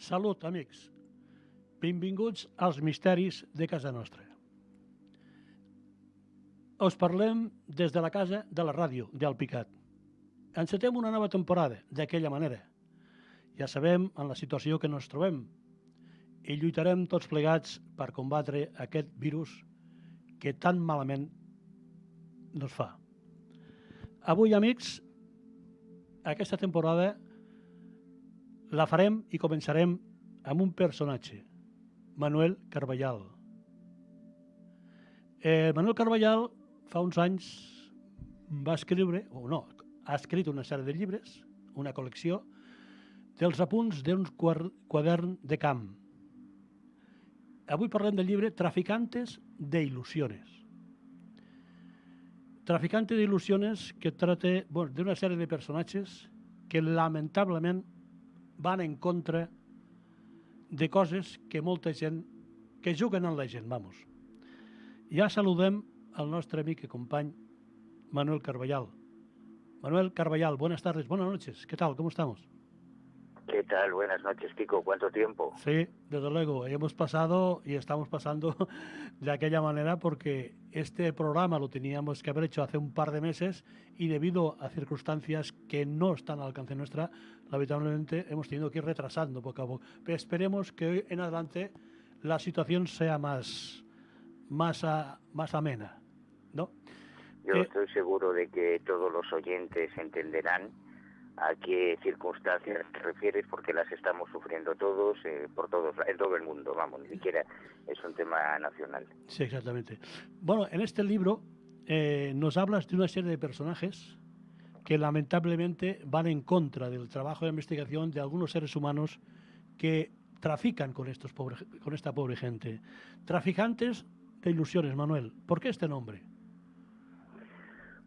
Salut, amics. Benvinguts als misteris de casa nostra. Us parlem des de la casa de la ràdio d'Alpicat. Encetem una nova temporada d'aquella manera. Ja sabem en la situació que ens trobem i lluitarem tots plegats per combatre aquest virus que tan malament nos fa. Avui, amics, aquesta temporada la farem i començarem amb un personatge, Manuel Carballal. Manuel Carballal fa uns anys va escriure, ha escrit una sèrie de llibres, una col·lecció, dels apunts d'un quadern de camp. Avui parlem del llibre Traficantes de Ilusiones. Traficante de Ilusiones que trata d'una sèrie de personatges que lamentablement van en contra de coses que molta gent, que juguen amb la gent, vamos. Ja saludem al nostre amic i company Manuel Carballal. Manuel Carballal, buenas tardes, buenas noches. ¿Qué tal? ¿Cómo estamos? ¿Qué tal? Buenas noches, Kiko. ¿Cuánto tiempo? Sí, desde luego. Hemos pasado y estamos pasando de aquella manera porque este programa lo teníamos que haber hecho hace un par de meses y debido a circunstancias que no están al alcance nuestra, lamentablemente hemos tenido que ir retrasando poco a poco. Pero esperemos que hoy en adelante la situación sea más amena, ¿no? Yo estoy seguro de que todos los oyentes entenderán a qué circunstancias te refieres, porque las estamos sufriendo todos, en todo el mundo, vamos, ni siquiera es un tema nacional. Sí, exactamente. Bueno, en este libro nos hablas de una serie de personajes que lamentablemente van en contra del trabajo de investigación de algunos seres humanos que trafican con esta pobre gente. Traficantes de ilusiones, Manuel. ¿Por qué este nombre?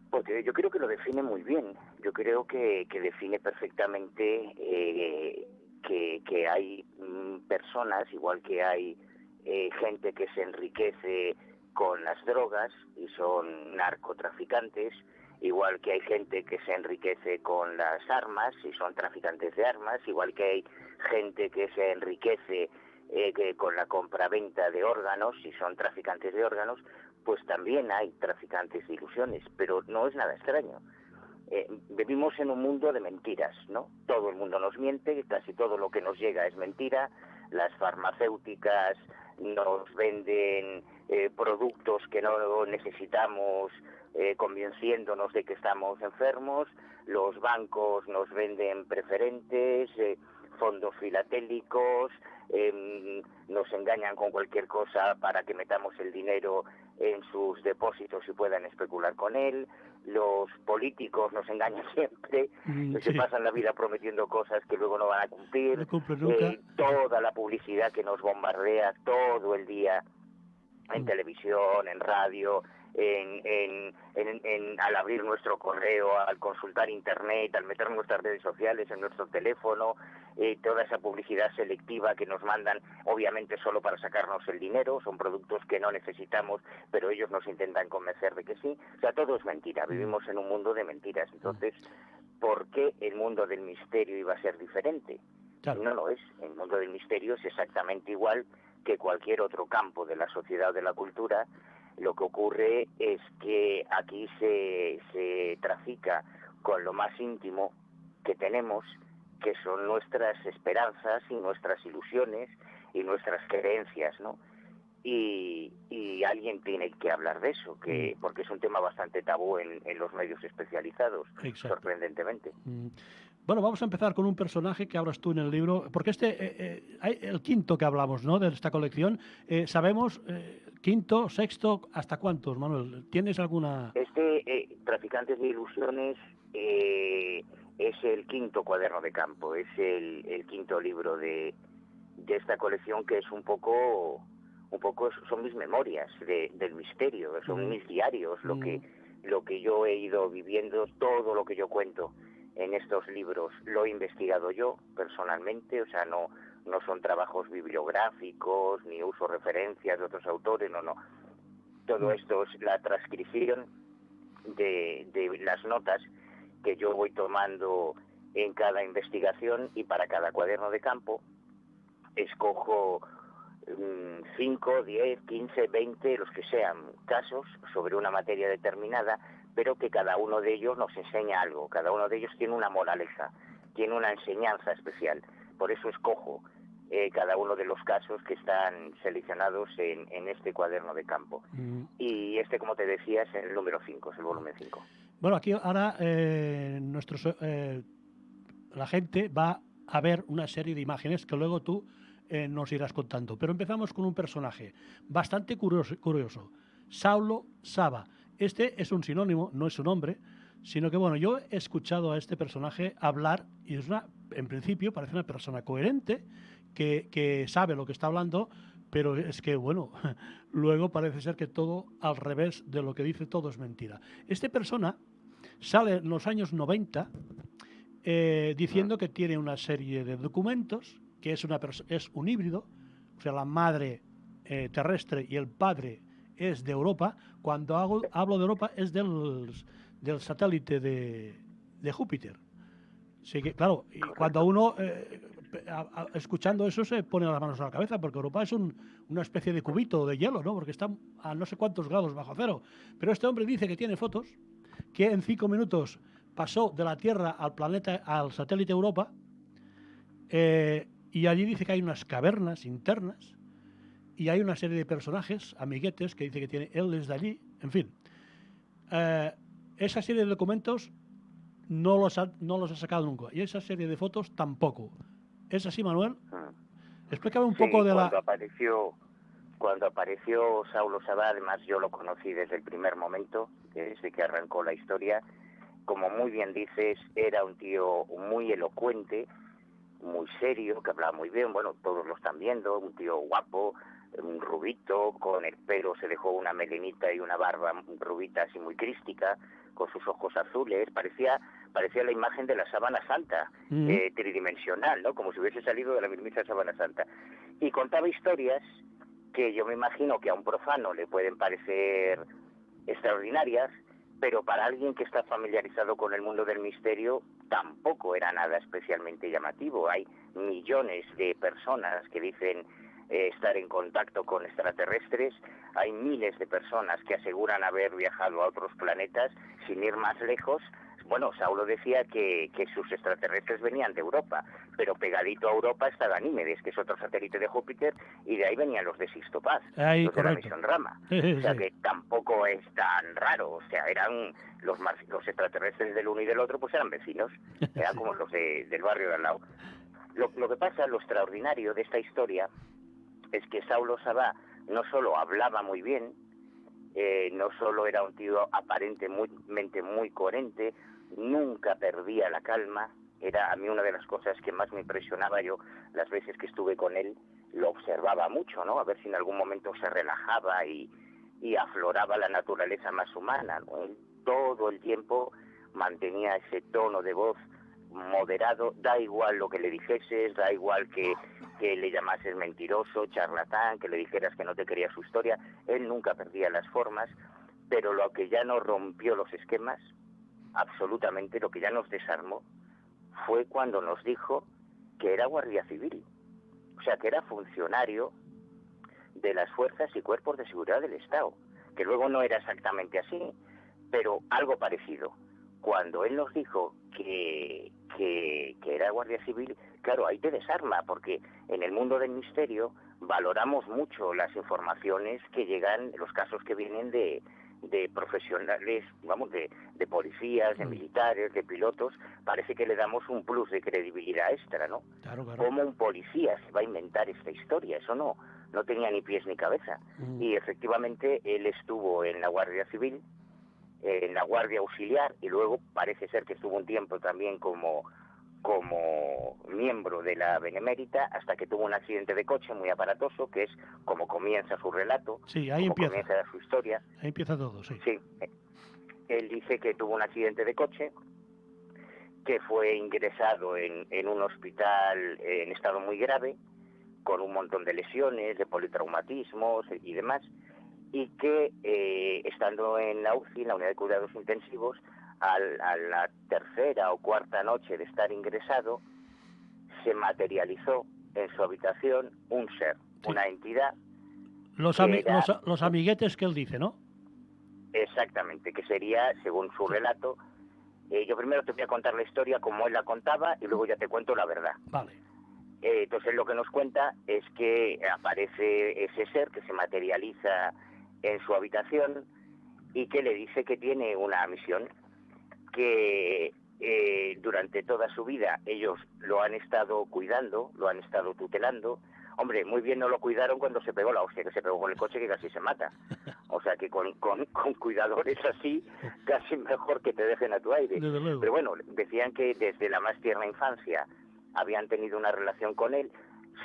Porque yo creo que lo define muy bien. Yo creo que define perfectamente que hay personas, igual que hay gente que se enriquece con las drogas y son narcotraficantes, igual que hay gente que se enriquece con las armas y son traficantes de armas, igual que hay gente que se enriquece con la compraventa de órganos y son traficantes de órganos, pues también hay traficantes de ilusiones, pero no es nada extraño. Vivimos en un mundo de mentiras, ¿no? Todo el mundo nos miente, casi todo lo que nos llega es mentira. Las farmacéuticas nos venden productos que no necesitamos, convenciéndonos de que estamos enfermos. Los bancos nos venden preferentes, fondos filatélicos, nos engañan con cualquier cosa para que metamos el dinero en sus depósitos y puedan especular con él. Los políticos nos engañan siempre, se pasan la vida prometiendo cosas que luego no van a cumplir. No cumple nunca. Toda la publicidad que nos bombardea todo el día en televisión, en radio, al abrir nuestro correo, al consultar internet, al meter nuestras redes sociales en nuestro teléfono, toda esa publicidad selectiva que nos mandan, obviamente solo para sacarnos el dinero, son productos que no necesitamos, pero ellos nos intentan convencer de que sí. O sea, todo es mentira, vivimos en un mundo de mentiras. Entonces, ¿por qué el mundo del misterio iba a ser diferente? Claro. No lo es. El mundo del misterio es exactamente igual que cualquier otro campo de la sociedad o de la cultura. Lo que ocurre es que aquí se trafica con lo más íntimo que tenemos, que son nuestras esperanzas y nuestras ilusiones y nuestras creencias, ¿no? Y alguien tiene que hablar de eso, porque es un tema bastante tabú en los medios especializados. Exacto. Sorprendentemente. Bueno, vamos a empezar con un personaje que hablas tú en el libro, porque el quinto que hablamos, ¿no?, de esta colección, sabemos, quinto, sexto, ¿hasta cuántos, Manuel? ¿Tienes alguna...? Traficantes de Ilusiones es el quinto cuaderno de campo, es el quinto libro de esta colección, que es un poco son mis memorias del misterio, son mis diarios, lo que yo he ido viviendo, todo lo que yo cuento en estos libros lo he investigado yo personalmente, o sea, no son trabajos bibliográficos, ni uso referencias de otros autores, no. Todo esto es la transcripción de las notas que yo voy tomando en cada investigación y para cada cuaderno de campo. escojo 5, 10, 15, 20, los que sean casos sobre una materia determinada, pero que cada uno de ellos nos enseña algo, cada uno de ellos tiene una moraleja, tiene una enseñanza especial. Por eso escojo cada uno de los casos que están seleccionados en este cuaderno de campo. Y este, como te decía, es el número 5, es el volumen 5. Bueno, aquí ahora la gente va a ver una serie de imágenes que luego tú nos irás contando. Pero empezamos con un personaje bastante curioso. Saulo Saba. Este es un sinónimo, no es su nombre, sino que, bueno, yo he escuchado a este personaje hablar y es en principio parece una persona coherente, que sabe lo que está hablando, pero es que, bueno, luego parece ser que todo al revés de lo que dice, todo es mentira. Esta persona sale en los años 90 diciendo que tiene una serie de documentos, que es un híbrido, o sea, la madre terrestre y el padre es de Europa. Cuando hablo de Europa es del satélite de Júpiter. Así que, claro, y cuando uno, escuchando eso, se pone las manos a la cabeza, porque Europa es una especie de cubito de hielo, ¿no? Porque está a no sé cuántos grados bajo cero. Pero este hombre dice que tiene fotos, que en 5 minutos pasó de la Tierra al planeta, al satélite Europa, y allí dice que hay unas cavernas internas, y hay una serie de personajes, amiguetes, que dice que tiene él desde allí, en fin. Esa serie de documentos no los ha sacado nunca. Y esa serie de fotos tampoco. ¿Es así, Manuel? Explícame un poco de Cuando apareció Saulo Saba, además yo lo conocí desde el primer momento, desde que arrancó la historia. Como muy bien dices, era un tío muy elocuente, muy serio, que hablaba muy bien, bueno, todos lo están viendo, un tío guapo, un rubito, con el pelo se dejó una melenita y una barba rubita así muy crística, con sus ojos azules, parecía la imagen de la Sábana Santa, tridimensional, ¿no? Como si hubiese salido de la misma Sábana Santa. Y contaba historias que yo me imagino que a un profano le pueden parecer extraordinarias, pero para alguien que está familiarizado con el mundo del misterio tampoco era nada especialmente llamativo. Hay millones de personas que dicen estar en contacto con extraterrestres, hay miles de personas que aseguran haber viajado a otros planetas sin ir más lejos. Bueno, Saulo decía que sus extraterrestres venían de Europa, pero pegadito a Europa está Ganímedes, que es otro satélite de Júpiter, y de ahí venían los de Sixto Paz, los de la misión Rama. O sea que tampoco es tan raro, o sea, eran los extraterrestres del uno y del otro, pues eran vecinos, eran como los del barrio de al lado. Lo que pasa, lo extraordinario de esta historia, es que Saulo Saba no solo hablaba muy bien, no solo era un tío aparentemente muy coherente, nunca perdía la calma. Era a mí una de las cosas que más me impresionaba. Yo las veces que estuve con él lo observaba mucho, ¿no? A ver si en algún momento se relajaba y afloraba la naturaleza más humana, ¿no? Él todo el tiempo mantenía ese tono de voz moderado, da igual lo que le dijeses, da igual que le llamases mentiroso, charlatán, que le dijeras que no te quería su historia. Él nunca perdía las formas, pero lo que ya nos rompió los esquemas, absolutamente, lo que ya nos desarmó, fue cuando nos dijo que era guardia civil, o sea, que era funcionario de las fuerzas y cuerpos de seguridad del Estado, que luego no era exactamente así, pero algo parecido. Cuando él nos dijo que era guardia civil, claro, ahí te desarma, porque en el mundo del misterio valoramos mucho las informaciones que llegan, los casos que vienen de profesionales, vamos, de policías, de militares, de pilotos. Parece que le damos un plus de credibilidad extra, ¿no? Claro. ¿Cómo un policía se va a inventar esta historia? Eso no tenía ni pies ni cabeza. Y efectivamente él estuvo en la Guardia Civil, en la Guardia Auxiliar, y luego parece ser que estuvo un tiempo también como miembro de la Benemérita, hasta que tuvo un accidente de coche muy aparatoso, que es como comienza su relato, sí, ahí comienza su historia. Ahí empieza todo, sí. Sí. Él dice que tuvo un accidente de coche, que fue ingresado en un hospital en estado muy grave, con un montón de lesiones, de politraumatismos y demás, y que estando en la UCI, en la unidad de cuidados intensivos, a la tercera o cuarta noche de estar ingresado, se materializó en su habitación un ser, una entidad. Los amiguetes que él dice, ¿no? Exactamente, que sería, según su relato, yo primero te voy a contar la historia como él la contaba y luego ya te cuento la verdad. Vale. Entonces lo que nos cuenta es que aparece ese ser que se materializa en su habitación y que le dice que tiene una misión, que durante toda su vida ellos lo han estado cuidando, lo han estado tutelando. Hombre, muy bien no lo cuidaron cuando se pegó la hostia que se pegó con el coche, que casi se mata. O sea que con cuidadores así, casi mejor que te dejen a tu aire. Pero bueno, decían que desde la más tierna infancia habían tenido una relación con él.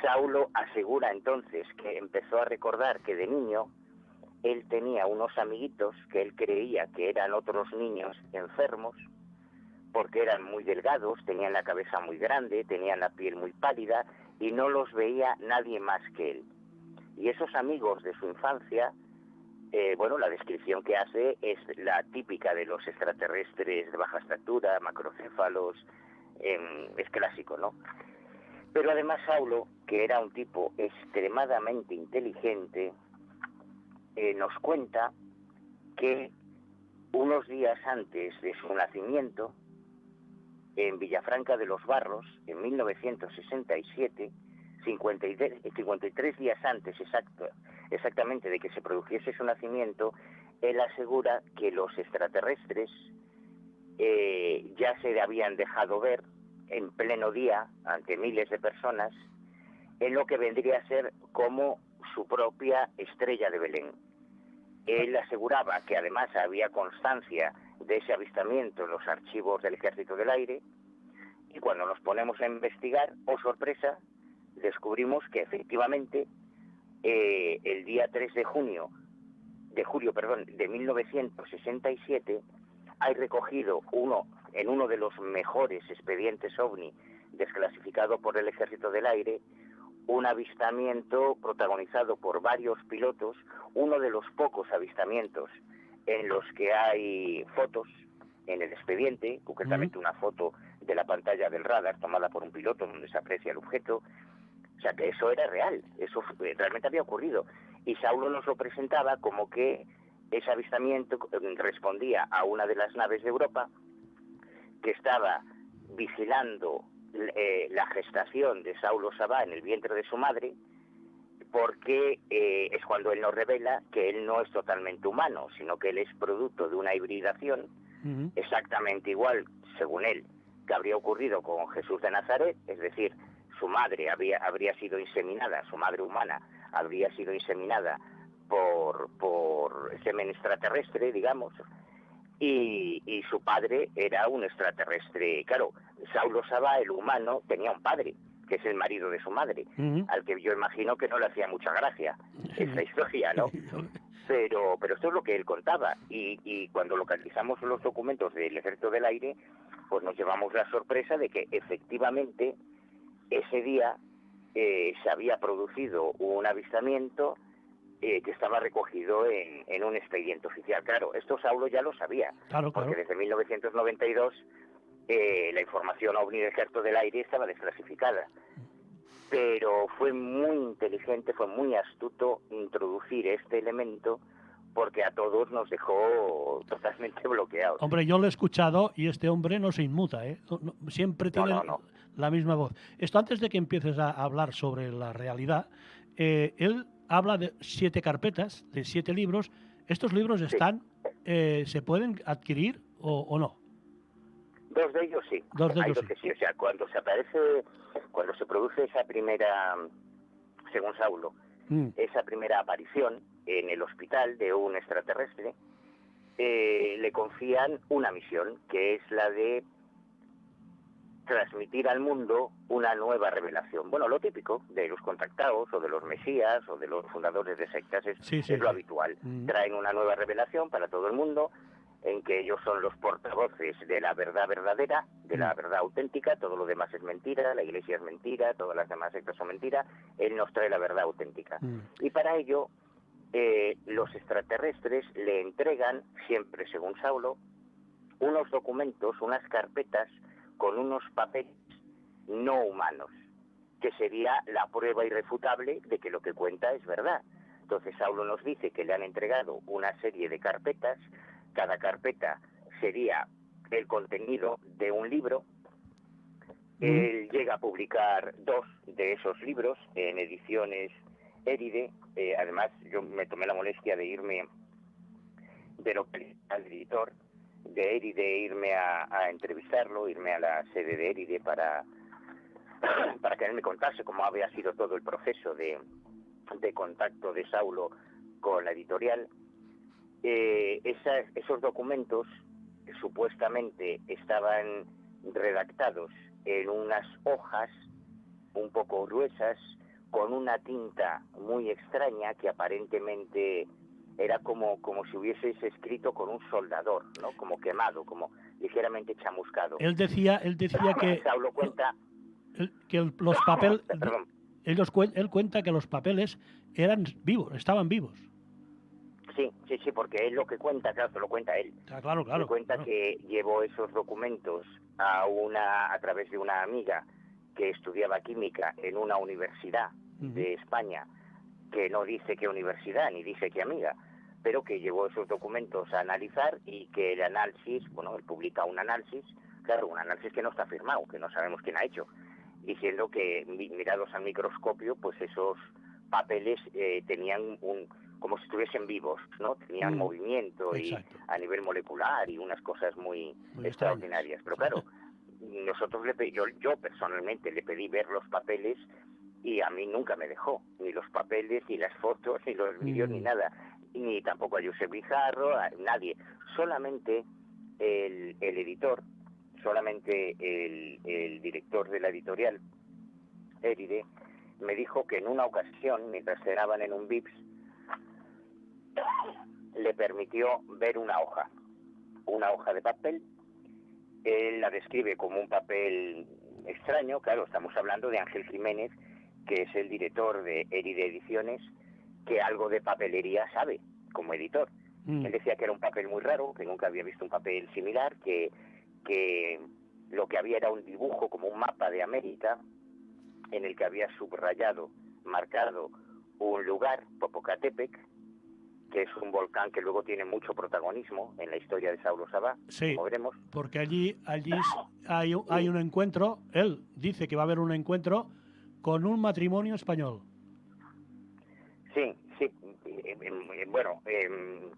Saulo asegura entonces que empezó a recordar que de niño él tenía unos amiguitos que él creía que eran otros niños enfermos, porque eran muy delgados, tenían la cabeza muy grande, tenían la piel muy pálida y no los veía nadie más que él. Y esos amigos de su infancia, bueno, la descripción que hace es la típica de los extraterrestres de baja estatura, macrocéfalos, es clásico, ¿no? Pero además Saulo, que era un tipo extremadamente inteligente, nos cuenta que unos días antes de su nacimiento, en Villafranca de los Barros, en 1967, 53 días antes exactamente de que se produjese su nacimiento, él asegura que los extraterrestres ya se habían dejado ver en pleno día ante miles de personas en lo que vendría a ser como su propia estrella de Belén. Él aseguraba que además había constancia de ese avistamiento en los archivos del Ejército del Aire, y cuando nos ponemos a investigar, oh sorpresa, descubrimos que efectivamente el día 3 de julio de 1967 hay recogido en uno de los mejores expedientes OVNI desclasificado por el Ejército del Aire, un avistamiento protagonizado por varios pilotos, uno de los pocos avistamientos en los que hay fotos en el expediente, concretamente una foto de la pantalla del radar tomada por un piloto donde se aprecia el objeto. O sea que eso era real, eso realmente había ocurrido. Y Saulo nos lo presentaba como que ese avistamiento respondía a una de las naves de Europa que estaba vigilando la gestación de Saulo Sabá en el vientre de su madre, porque es cuando él nos revela que él no es totalmente humano, sino que él es producto de una hibridación exactamente igual, según él, que habría ocurrido con Jesús de Nazaret, es decir, su madre habría sido inseminada, su madre humana habría sido inseminada por semen extraterrestre, digamos, y su padre era un extraterrestre. Claro, Saulo Sabá, el humano, tenía un padre, que es el marido de su madre, al que yo imagino que no le hacía mucha gracia esta historia, ¿no? Pero esto es lo que él contaba, y cuando localizamos los documentos del Ejército del Aire, pues nos llevamos la sorpresa de que efectivamente ese día se había producido un avistamiento que estaba recogido en un expediente oficial. Claro, esto Saulo ya lo sabía, porque desde 1992 la información OVNI del Ejército del Aire estaba desclasificada. Pero fue muy inteligente, fue muy astuto introducir este elemento, porque a todos nos dejó totalmente bloqueados. Hombre, yo lo he escuchado y este hombre no se inmuta, ¿eh? Siempre tiene la misma voz. Esto antes de que empieces a hablar sobre la realidad, él habla de 7 carpetas, de 7 libros. ¿Estos libros están, se pueden adquirir o no? 2 de ellos sí. Hay dos que sí. O sea, cuando se produce esa primera, según Saulo, esa primera aparición en el hospital de un extraterrestre, le confían una misión, que es la de transmitir al mundo una nueva revelación. Bueno, lo típico de los contactados o de los mesías o de los fundadores de sectas es lo habitual. Traen una nueva revelación para todo el mundo, en que ellos son los portavoces de la verdad verdadera, de la verdad auténtica. Todo lo demás es mentira, la iglesia es mentira, todas las demás sectas son mentira. Él nos trae la verdad auténtica. Y para ello, los extraterrestres le entregan, siempre según Saulo, unos documentos, unas carpetas con unos papeles no humanos. que sería la prueba irrefutable de que lo que cuenta es verdad. Entonces Saulo nos dice que le han entregado una serie de carpetas, cada carpeta sería el contenido de un libro. Él llega a publicar 2 de esos libros en ediciones Éride. Además, yo me tomé la molestia de irme, de lo que al editor de Éride, irme a entrevistarlo, irme a la sede de Éride para que él me contase cómo había sido todo el proceso de contacto de Saulo con la editorial. Esos documentos supuestamente estaban redactados en unas hojas un poco gruesas, con una tinta muy extraña que aparentemente era como si hubieses escrito con un soldador, ¿no? Como quemado, como ligeramente chamuscado. Él decía que Saulo cuenta los papeles, perdón. él cuenta que los papeles eran vivos, estaban vivos. Sí, porque él lo que cuenta, claro, se lo cuenta él. Claro. Él cuenta que llevó esos documentos a través de una amiga que estudiaba química en una universidad de España, que no dice qué universidad ni dice qué amiga, pero que llevó esos documentos a analizar y que el análisis, él publica un análisis, claro, un análisis que no está firmado, que no sabemos quién ha hecho, diciendo que mirados al microscopio, pues esos papeles tenían como si estuviesen vivos, ¿no? Tenían movimiento exacto. Y a nivel molecular y unas cosas muy extraordinarias. Pero claro, nosotros yo personalmente le pedí ver los papeles y a mí nunca me dejó, ni los papeles, ni las fotos, ni los vídeos, ni nada, ni tampoco a Josep Bizarro, a nadie, solamente el editor, solamente el director de la editorial, Éride, me dijo que en una ocasión, mientras cenaban en un Vips, le permitió ver una hoja de papel. Él la describe como un papel extraño, claro, estamos hablando de Ángel Jiménez, que es el director de Éride Ediciones, que algo de papelería sabe, como editor. Él decía que era un papel muy raro, que nunca había visto un papel similar, que lo que había era un dibujo, como un mapa de América, en el que había subrayado, marcado un lugar, Popocatépetl, que es un volcán que luego tiene mucho protagonismo en la historia de Saulo Sabá, como veremos. Porque allí hay un encuentro, él dice que va a haber un encuentro con un matrimonio español. Sí, bueno,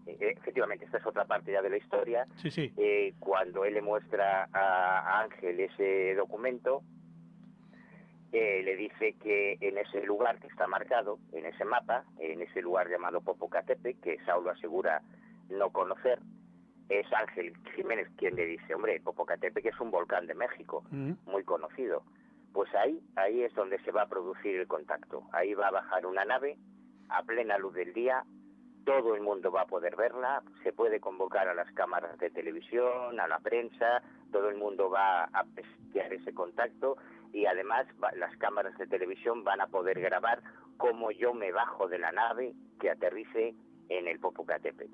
efectivamente, esta es otra parte ya de la historia. Sí. Cuando él le muestra a Ángel ese documento, le dice que en ese lugar que está marcado, en ese mapa, en ese lugar llamado Popocatépetl, que Saulo asegura no conocer, es Ángel Jiménez quien le dice, hombre, Popocatépetl, que es un volcán de México, muy conocido. Pues ahí es donde se va a producir el contacto. Ahí va a bajar una nave a plena luz del día, todo el mundo va a poder verla, se puede convocar a las cámaras de televisión, a la prensa, todo el mundo va a presenciar ese contacto y además las cámaras de televisión van a poder grabar cómo yo me bajo de la nave que aterrice en el Popocatépetl.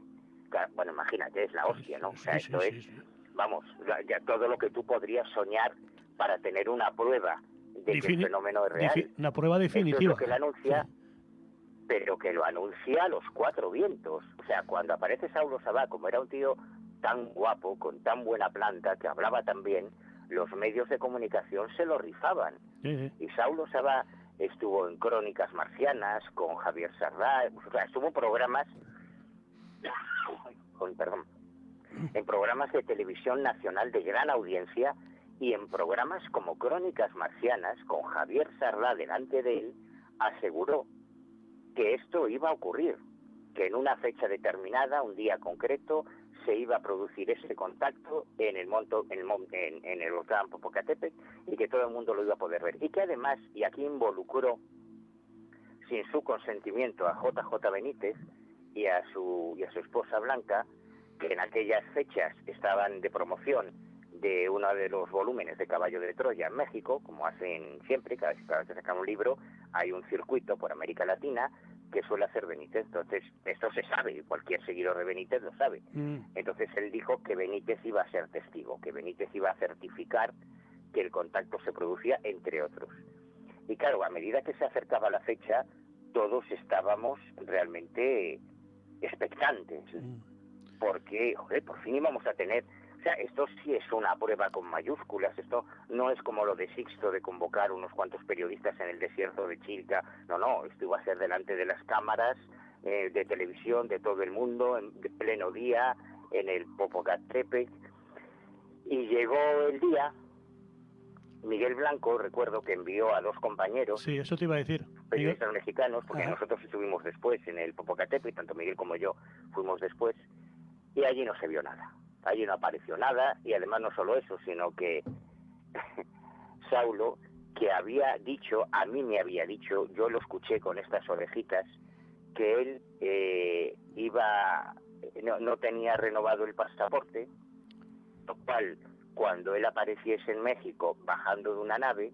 Bueno, imagínate, es la hostia, ¿no? O sea, esto es, vamos, ya todo lo que tú podrías soñar para tener una prueba de que el fenómeno es real. Una prueba definitiva. Eso es lo que él anuncia, pero que lo anuncia a los 4 vientos. O sea, cuando aparece Saulo Sabá, como era un tío tan guapo, con tan buena planta, que hablaba tan bien, los medios de comunicación se lo rifaban. Y Saulo Sabá estuvo en Crónicas Marcianas con Javier Sardá, o sea, estuvo en programas en programas de televisión nacional de gran audiencia y en programas como Crónicas Marcianas con Javier Sardá delante de él, aseguró que esto iba a ocurrir, que en una fecha determinada, un día concreto, se iba a producir ese contacto en el volcán Popocatépetl y que todo el mundo lo iba a poder ver. Y que además, y aquí involucró sin su consentimiento a JJ Benítez y a su esposa Blanca, que en aquellas fechas estaban de promoción de uno de los volúmenes de Caballo de Troya en México, como hacen siempre, cada vez que sacan un libro, hay un circuito por América Latina que suele hacer Benítez. Entonces, esto se sabe, cualquier seguidor de Benítez lo sabe. Entonces, él dijo que Benítez iba a ser testigo, que Benítez iba a certificar que el contacto se producía, entre otros. Y claro, a medida que se acercaba la fecha, todos estábamos realmente expectantes, porque, joder, por fin íbamos a tener... O sea, esto sí es una prueba con mayúsculas, esto no es como lo de Sixto de convocar unos cuantos periodistas en el desierto de Chilca, no, esto iba a ser delante de las cámaras de televisión de todo el mundo, de pleno día, en el Popocatépetl, y llegó el día. Miguel Blanco, recuerdo que envió a 2 compañeros, sí, eso te iba a decir, periodistas mexicanos, porque Ajá. nosotros estuvimos después en el Popocatépetl, tanto Miguel como yo fuimos después, y allí no se vio nada, allí no apareció nada, y además no solo eso, sino que Saulo, que había dicho, a mí me había dicho, yo lo escuché con estas orejitas, que él no tenía renovado el pasaporte, lo cual, cuando él apareciese en México bajando de una nave,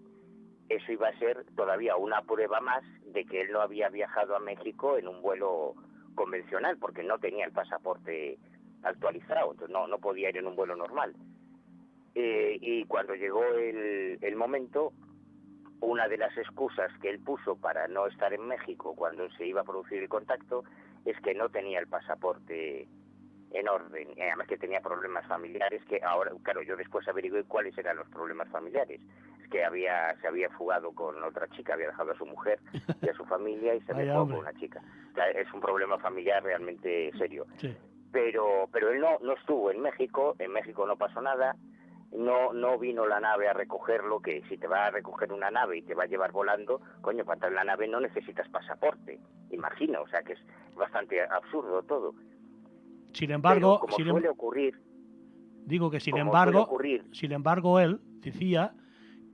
eso iba a ser todavía una prueba más de que él no había viajado a México en un vuelo convencional, porque no tenía el pasaporte actualizado, entonces no podía ir en un vuelo normal. Y cuando llegó el momento, una de las excusas que él puso para no estar en México cuando se iba a producir el contacto es que no tenía el pasaporte en orden, y además que tenía problemas familiares, que ahora, claro, yo después averigué cuáles eran los problemas familiares. Es que se había fugado con otra chica, había dejado a su mujer y a su familia y se había fugado con una chica. O sea, es un problema familiar realmente serio. Sí. Pero él no estuvo en México no pasó nada, no vino la nave a recogerlo, que si te va a recoger una nave y te va a llevar volando, coño, para entrar en la nave no necesitas pasaporte, imagino, o sea que es bastante absurdo todo. Sin embargo, pero como suele ocurrir, digo que sin embargo él decía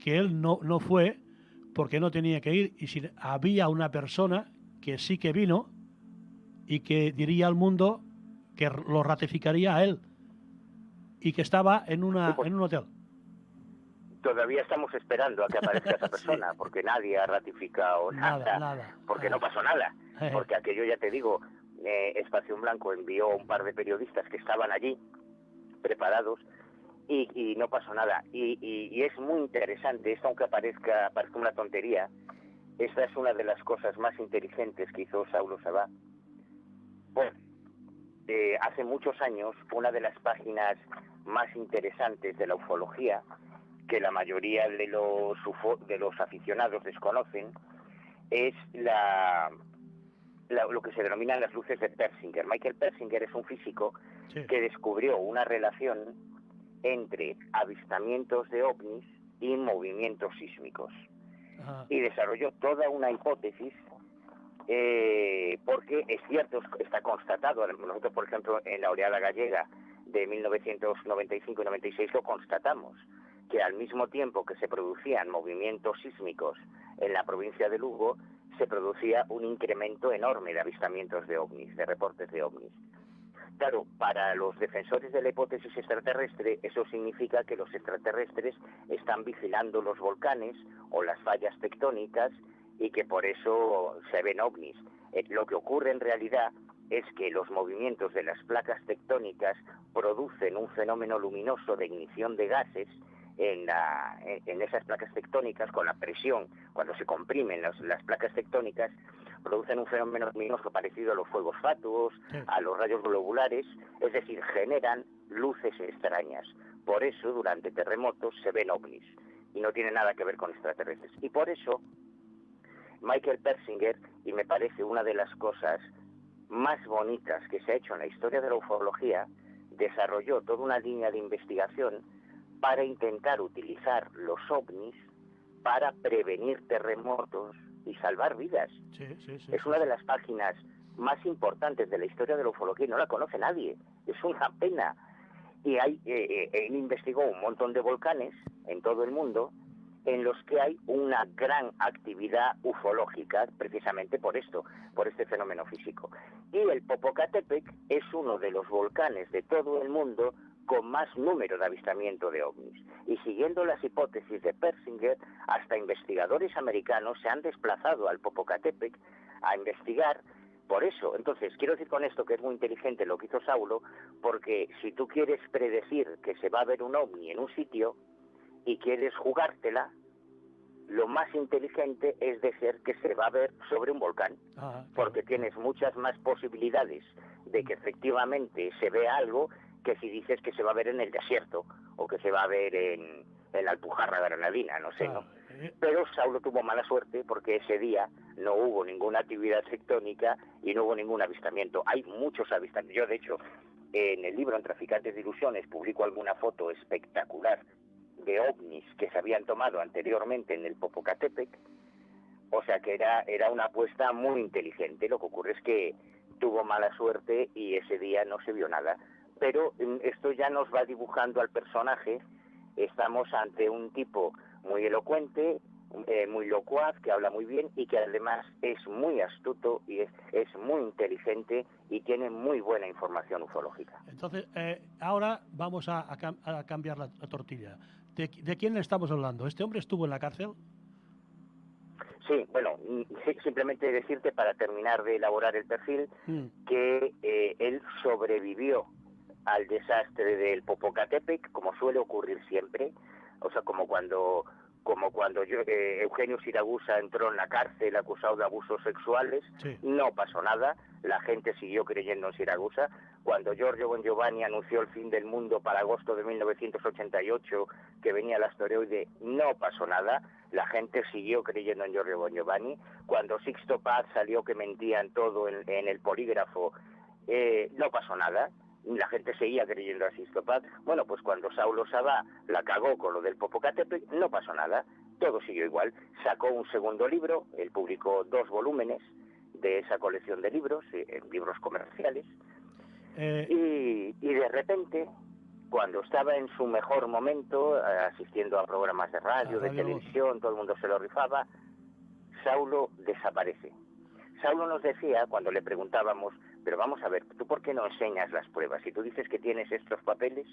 que él no fue porque no tenía que ir, y si había una persona que sí que vino y que diría al mundo que lo ratificaría a él y que estaba en sí, pues, en un hotel. todavía estamos esperando a que aparezca esa persona, Sí. Porque nadie ha ratificado Nada. porque no pasó nada, porque aquello, ya te digo, Espacio en Blanco envió un par de periodistas que estaban allí preparados y no pasó nada, y es muy interesante esto, aunque parezca una tontería. Esta es una de las cosas más inteligentes que hizo Saulo Sabá. Pues, hace muchos años, una de las páginas más interesantes de la ufología, que la mayoría de los aficionados desconocen, es lo que se denominan las luces de Persinger. Michael Persinger es un físico que descubrió una relación entre avistamientos de ovnis y movimientos sísmicos. Ajá. Y desarrolló toda una hipótesis, porque es cierto, está constatado. Nosotros, por ejemplo, en la oleada gallega de 1995 y 96 lo constatamos, que al mismo tiempo que se producían movimientos sísmicos en la provincia de Lugo, se producía un incremento enorme de avistamientos de ovnis, de reportes de ovnis. Claro, para los defensores de la hipótesis extraterrestre, eso significa que los extraterrestres están vigilando los volcanes o las fallas tectónicas y que por eso se ven ovnis. Lo que ocurre en realidad es que los movimientos de las placas tectónicas producen un fenómeno luminoso de ignición de gases en esas placas tectónicas, con la presión, cuando se comprimen las placas tectónicas, producen un fenómeno luminoso parecido a los fuegos fatuos, a los rayos globulares, es decir, generan luces extrañas. Por eso, durante terremotos se ven ovnis, y no tiene nada que ver con extraterrestres. Y por eso, Michael Persinger, y me parece una de las cosas más bonitas que se ha hecho en la historia de la ufología, desarrolló toda una línea de investigación para intentar utilizar los ovnis para prevenir terremotos y salvar vidas. Es una de las páginas más importantes de la historia de la ufología y no la conoce nadie. Es una pena. Y él investigó un montón de volcanes en todo el mundo en los que hay una gran actividad ufológica, precisamente por esto, por este fenómeno físico. Y el Popocatépetl es uno de los volcanes de todo el mundo con más número de avistamiento de ovnis. Y siguiendo las hipótesis de Persinger, hasta investigadores americanos se han desplazado al Popocatépetl a investigar por eso. Entonces, quiero decir con esto que es muy inteligente lo que hizo Saulo, porque si tú quieres predecir que se va a ver un ovni en un sitio y quieres jugártela, lo más inteligente es decir que se va a ver sobre un volcán, Claro. porque tienes muchas más posibilidades de que efectivamente se vea algo que si dices que se va a ver en el desierto o que se va a ver en la Alpujarra Granadina, no sé, Claro. ¿no? Pero Saulo tuvo mala suerte porque ese día no hubo ninguna actividad tectónica y no hubo ningún avistamiento. Hay muchos avistamientos. Yo, de hecho, en el libro En Traficantes de Ilusiones publico alguna foto espectacular de ovnis que se habían tomado anteriormente en el Popocatépetl. O sea que era una apuesta muy inteligente. Lo que ocurre es que tuvo mala suerte y ese día no se vio nada. Pero esto ya nos va dibujando al personaje. Estamos ante un tipo muy elocuente, muy locuaz, que habla muy bien y que además es muy astuto y es muy inteligente y tiene muy buena información ufológica. Entonces, ahora vamos a cambiar la tortilla. ¿De quién le estamos hablando? ¿Este hombre estuvo en la cárcel? Sí, bueno, simplemente decirte para terminar de elaborar el perfil que él sobrevivió al desastre del Popocatépetl, como suele ocurrir siempre, o sea, como cuando Eugenio Siragusa entró en la cárcel acusado de abusos sexuales, Sí. no pasó nada, la gente siguió creyendo en Siragusa. Cuando Giorgio Bongiovanni anunció el fin del mundo para agosto de 1988, que venía el asteroide, no pasó nada, la gente siguió creyendo en Giorgio Bongiovanni. Cuando Sixto Paz salió que mentían todo en el polígrafo, no pasó nada. La gente seguía creyendo a Sixto Paz. Bueno, pues cuando Saulo Sabá la cagó con lo del Popocatépetl, no pasó nada, todo siguió igual. Sacó un segundo libro, él publicó 2 volúmenes de esa colección de libros, libros comerciales, y de repente, cuando estaba en su mejor momento, asistiendo a programas de radio, de televisión, todo el mundo se lo rifaba, Saulo desaparece. Saulo nos decía, cuando le preguntábamos, pero vamos a ver, ¿tú por qué no enseñas las pruebas? Si tú dices que tienes estos papeles,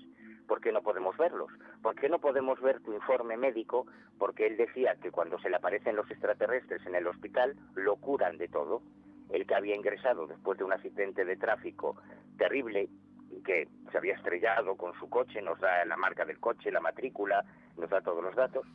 ¿por qué no podemos verlos? ¿Por qué no podemos ver tu informe médico? Porque él decía que cuando se le aparecen los extraterrestres en el hospital, lo curan de todo. Él que había ingresado después de un accidente de tráfico terrible, que se había estrellado con su coche, nos da la marca del coche, la matrícula, nos da todos los datos.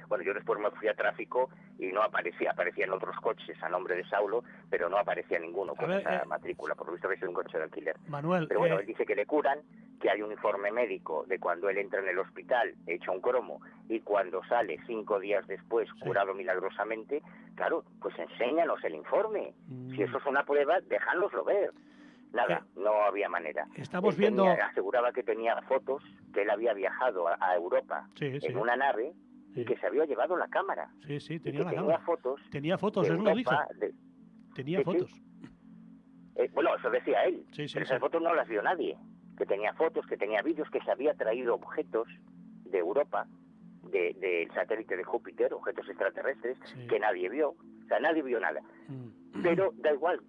Bueno, yo después me fui a tráfico y no aparecían otros coches a nombre de Saulo, pero no aparecía ninguno con esa matrícula, por lo visto había sido un coche de alquiler. Manuel, pero bueno, él dice que le curan, que hay un informe médico de cuando él entra en el hospital hecho un cromo y cuando sale 5 días después curado milagrosamente. Claro, pues enséñanos el informe. Si eso es una prueba, déjanoslo ver. Nada, no había manera. Estamos viendo... aseguraba que tenía fotos, que él había viajado a Europa en una nave y que se había llevado la cámara. Sí, tenía la cámara. Tenía fotos, eso lo dijo. Tenía fotos. Bueno, eso decía él, pero esas fotos no las vio nadie. Que tenía fotos, que tenía vídeos, que se había traído objetos de Europa, del satélite de Júpiter, objetos extraterrestres, que nadie vio. O sea, nadie vio nada. Pero da igual,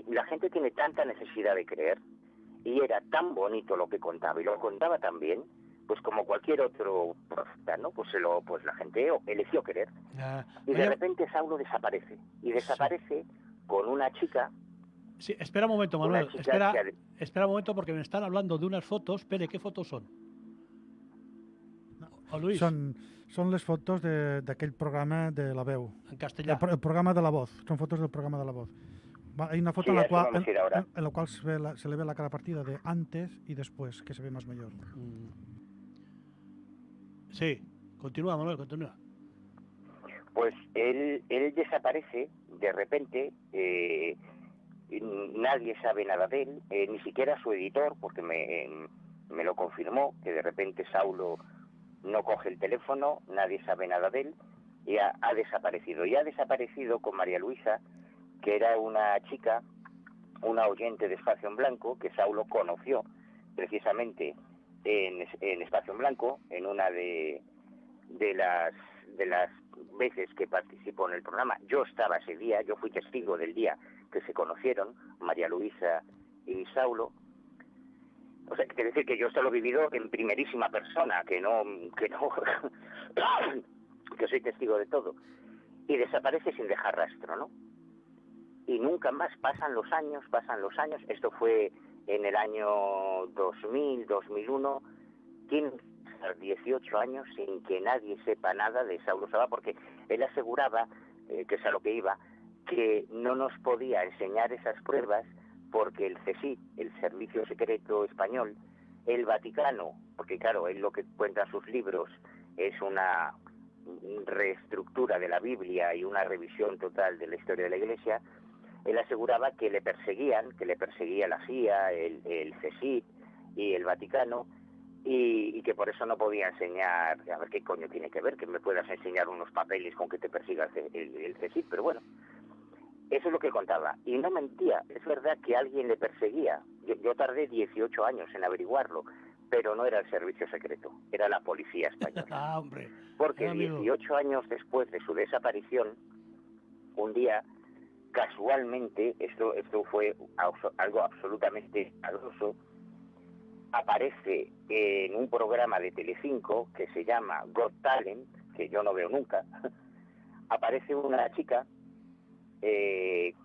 la gente tiene tanta necesidad de creer, y era tan bonito lo que contaba, y lo contaba tan bien, pues como cualquier otro profeta, ¿no? Pues la gente eligió creer. Y de repente Saulo desaparece, y desaparece con una chica. Sí, espera un momento, Manuel, espera un momento porque me están hablando de unas fotos. Espere, ¿qué fotos son? No, Luis? Són les fotos d'aquell programa de la veu. En castellà. El programa de la voz. Són fotos del programa de la voz. Hay una foto en la cual se le ve la cara partida de antes y después, que se ve más mayor. Sí, continúa, Manuel, continúa. Pues él desaparece de repente, nadie sabe nada de él, ni siquiera su editor, porque me lo confirmó, que de repente Saulo no coge el teléfono, nadie sabe nada de él, y ha desaparecido. Y ha desaparecido con María Luisa, que era una chica, una oyente de Espacio en Blanco, que Saulo conoció precisamente en Espacio en Blanco, en una de las veces que participó en el programa. Yo estaba ese día, yo fui testigo del día que se conocieron, María Luisa y Saulo. O sea, quiere decir que yo esto lo he vivido en primerísima persona, que no que soy testigo de todo. Y desaparece sin dejar rastro, ¿no? Y nunca más, pasan los años, esto fue en el año 2000, 2001, pasar 18 años sin que nadie sepa nada de Saulo Sabá, porque él aseguraba, que es a lo que iba, que no nos podía enseñar esas pruebas porque el CSIC, el Servicio Secreto Español, el Vaticano, porque claro, él lo que cuenta en sus libros es una reestructura de la Biblia y una revisión total de la historia de la Iglesia. Él aseguraba que le perseguía la CIA, el CSIC y el Vaticano, y que por eso no podía enseñar, a ver qué coño tiene que ver, que me puedas enseñar unos papeles con que te persiga el CSIC, pero bueno, eso es lo que contaba. Y no mentía, es verdad que alguien le perseguía. Yo tardé 18 años en averiguarlo, pero no era el servicio secreto, era la policía española. Ah, hombre. Porque 18 años después de su desaparición, un día, casualmente, esto fue algo absolutamente milagroso, aparece en un programa de Telecinco que se llama Got Talent, que yo no veo nunca, aparece una chica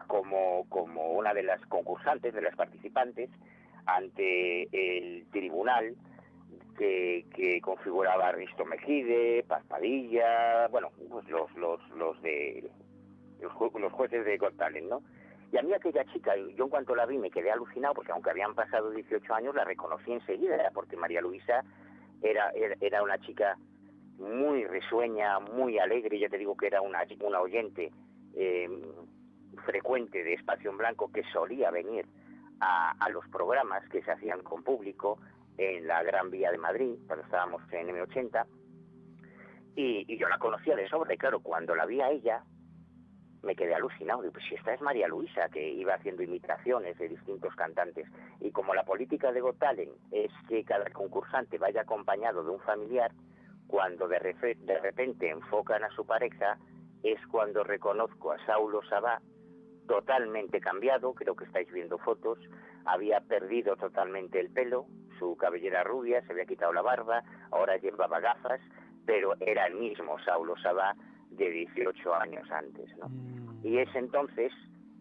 como una de las concursantes, de las participantes, ante el tribunal que configuraba a Risto Mejide, Paz Padilla, bueno, pues los jueces de Got Talent, ¿no? Y a mí aquella chica, yo en cuanto la vi me quedé alucinado, porque aunque habían pasado 18 años, la reconocí enseguida, porque María Luisa era una chica muy risueña, muy alegre. Ya te digo que era una oyente frecuente de Espacio en Blanco, que solía venir a los programas que se hacían con público en la Gran Vía de Madrid, cuando estábamos en M80, y yo la conocía de sobra, y claro, cuando la vi a ella, me quedé alucinado. Digo, pues si esta es María Luisa, que iba haciendo imitaciones de distintos cantantes. Y como la política de Got Talent es que cada concursante vaya acompañado de un familiar, cuando de repente enfocan a su pareja, es cuando reconozco a Saulo Sabá totalmente cambiado. Creo que estáis viendo fotos. Había perdido totalmente el pelo, su cabellera rubia, se había quitado la barba, ahora llevaba gafas, pero era el mismo Saulo Sabá de 18 años antes, ¿no? Y es entonces,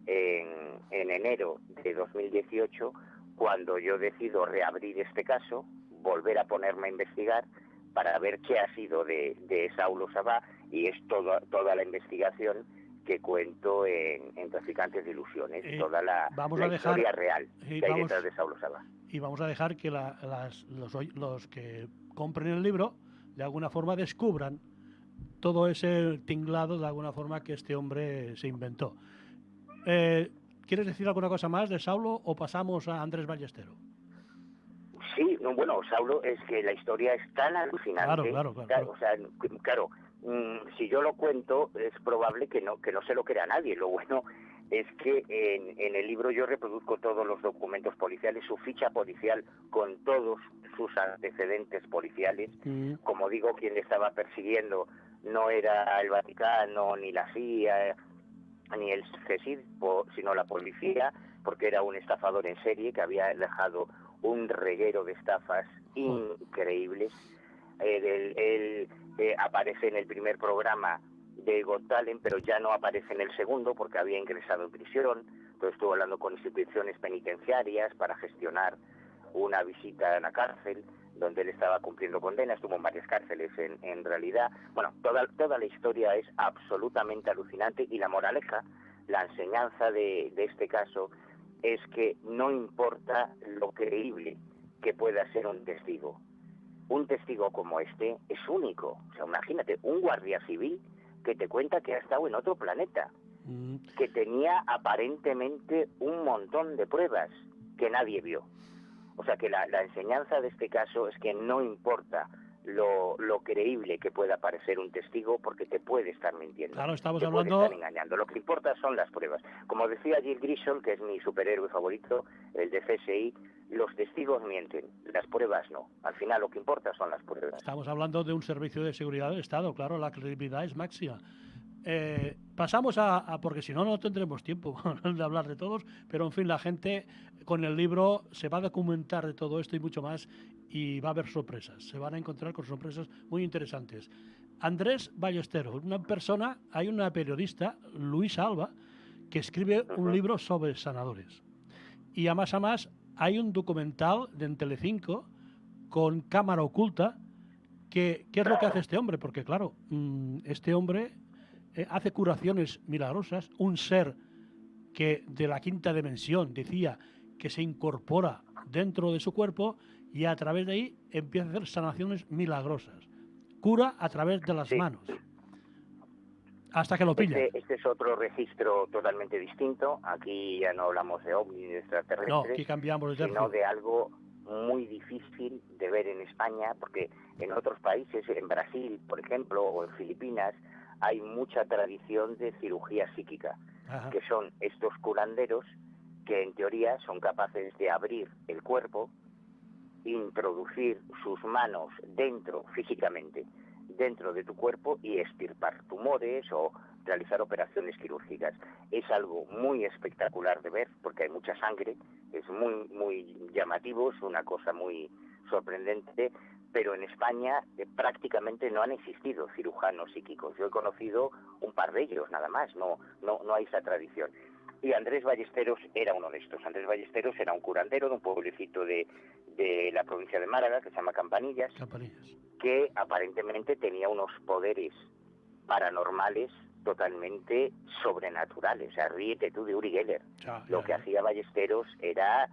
en enero de 2018, cuando yo decido reabrir este caso, volver a ponerme a investigar para ver qué ha sido de Saulo Sabá, y es toda la investigación que cuento en Traficantes de Ilusiones, toda la historia real que hay detrás de Saulo Sabá. Y vamos a dejar que los que compren el libro de alguna forma descubran todo ese tinglado de alguna forma que este hombre se inventó. ¿Quieres decir alguna cosa más de Saulo o pasamos a Andrés Ballestero? Sí, bueno, Saulo, es que la historia es tan alucinante. Claro. O sea, claro, si yo lo cuento es probable que no se lo crea nadie. Lo bueno es que en el libro yo reproduzco todos los documentos policiales, su ficha policial con todos sus antecedentes policiales. Como digo, quien le estaba persiguiendo no era el Vaticano, ni la CIA, ni el CSIC, sino la policía, porque era un estafador en serie que había dejado un reguero de estafas increíbles. Él aparece en el primer programa de Got Talent, pero ya no aparece en el segundo porque había ingresado en prisión. Entonces estuvo hablando con instituciones penitenciarias para gestionar una visita a la cárcel donde él estaba cumpliendo condena. Estuvo en varias cárceles en realidad. Bueno, toda la historia es absolutamente alucinante, y la moraleja, la enseñanza de este caso es que no importa lo creíble que pueda ser un testigo. Un testigo como este es único. O sea, imagínate, un guardia civil que te cuenta que ha estado en otro planeta, que tenía aparentemente un montón de pruebas que nadie vio. O sea que la enseñanza de este caso es que no importa lo creíble que pueda parecer un testigo, porque te puede estar mintiendo. Claro, estamos te hablando... puede estar engañando. Lo que importa son las pruebas. Como decía Jill Griswold, que es mi superhéroe favorito, el de CSI, los testigos mienten, las pruebas no. Al final lo que importa son las pruebas. Estamos hablando de un servicio de seguridad del Estado, claro, la credibilidad es máxima. Pasamos porque si no tendremos tiempo de hablar de todos, pero en fin, la gente con el libro se va a documentar de todo esto y mucho más, y va a haber sorpresas, se van a encontrar con sorpresas muy interesantes. Andrés Ballestero, hay una periodista, Luisa Alba, que escribe un libro sobre sanadores, y a más hay un documental de Telecinco con cámara oculta ¿qué es lo que hace este hombre? Porque claro, este hombre hace curaciones milagrosas, un ser que de la quinta dimensión decía que se incorpora dentro de su cuerpo y a través de ahí empieza a hacer sanaciones milagrosas. Cura a través de las manos. Hasta que lo pillan. Este es otro registro totalmente distinto. Aquí ya no hablamos de ovnis, de extraterrestres, no, aquí cambiamos de tercio, sino de algo muy difícil de ver en España, porque en otros países, en Brasil, por ejemplo, o en Filipinas, hay mucha tradición de cirugía psíquica, que son estos curanderos que en teoría son capaces de abrir el cuerpo, introducir sus manos físicamente, dentro de tu cuerpo y extirpar tumores o realizar operaciones quirúrgicas. Es algo muy espectacular de ver porque hay mucha sangre, es muy, muy llamativo, es una cosa muy sorprendente, pero en España prácticamente no han existido cirujanos psíquicos. Yo he conocido un par de ellos nada más, no hay esa tradición. Y Andrés Ballesteros era uno de estos. Andrés Ballesteros era un curandero de un pueblecito de la provincia de Málaga, que se llama Campanillas, que aparentemente tenía unos poderes paranormales totalmente sobrenaturales. O sea, ríete tú de Uri Geller. Lo que hacía Ballesteros era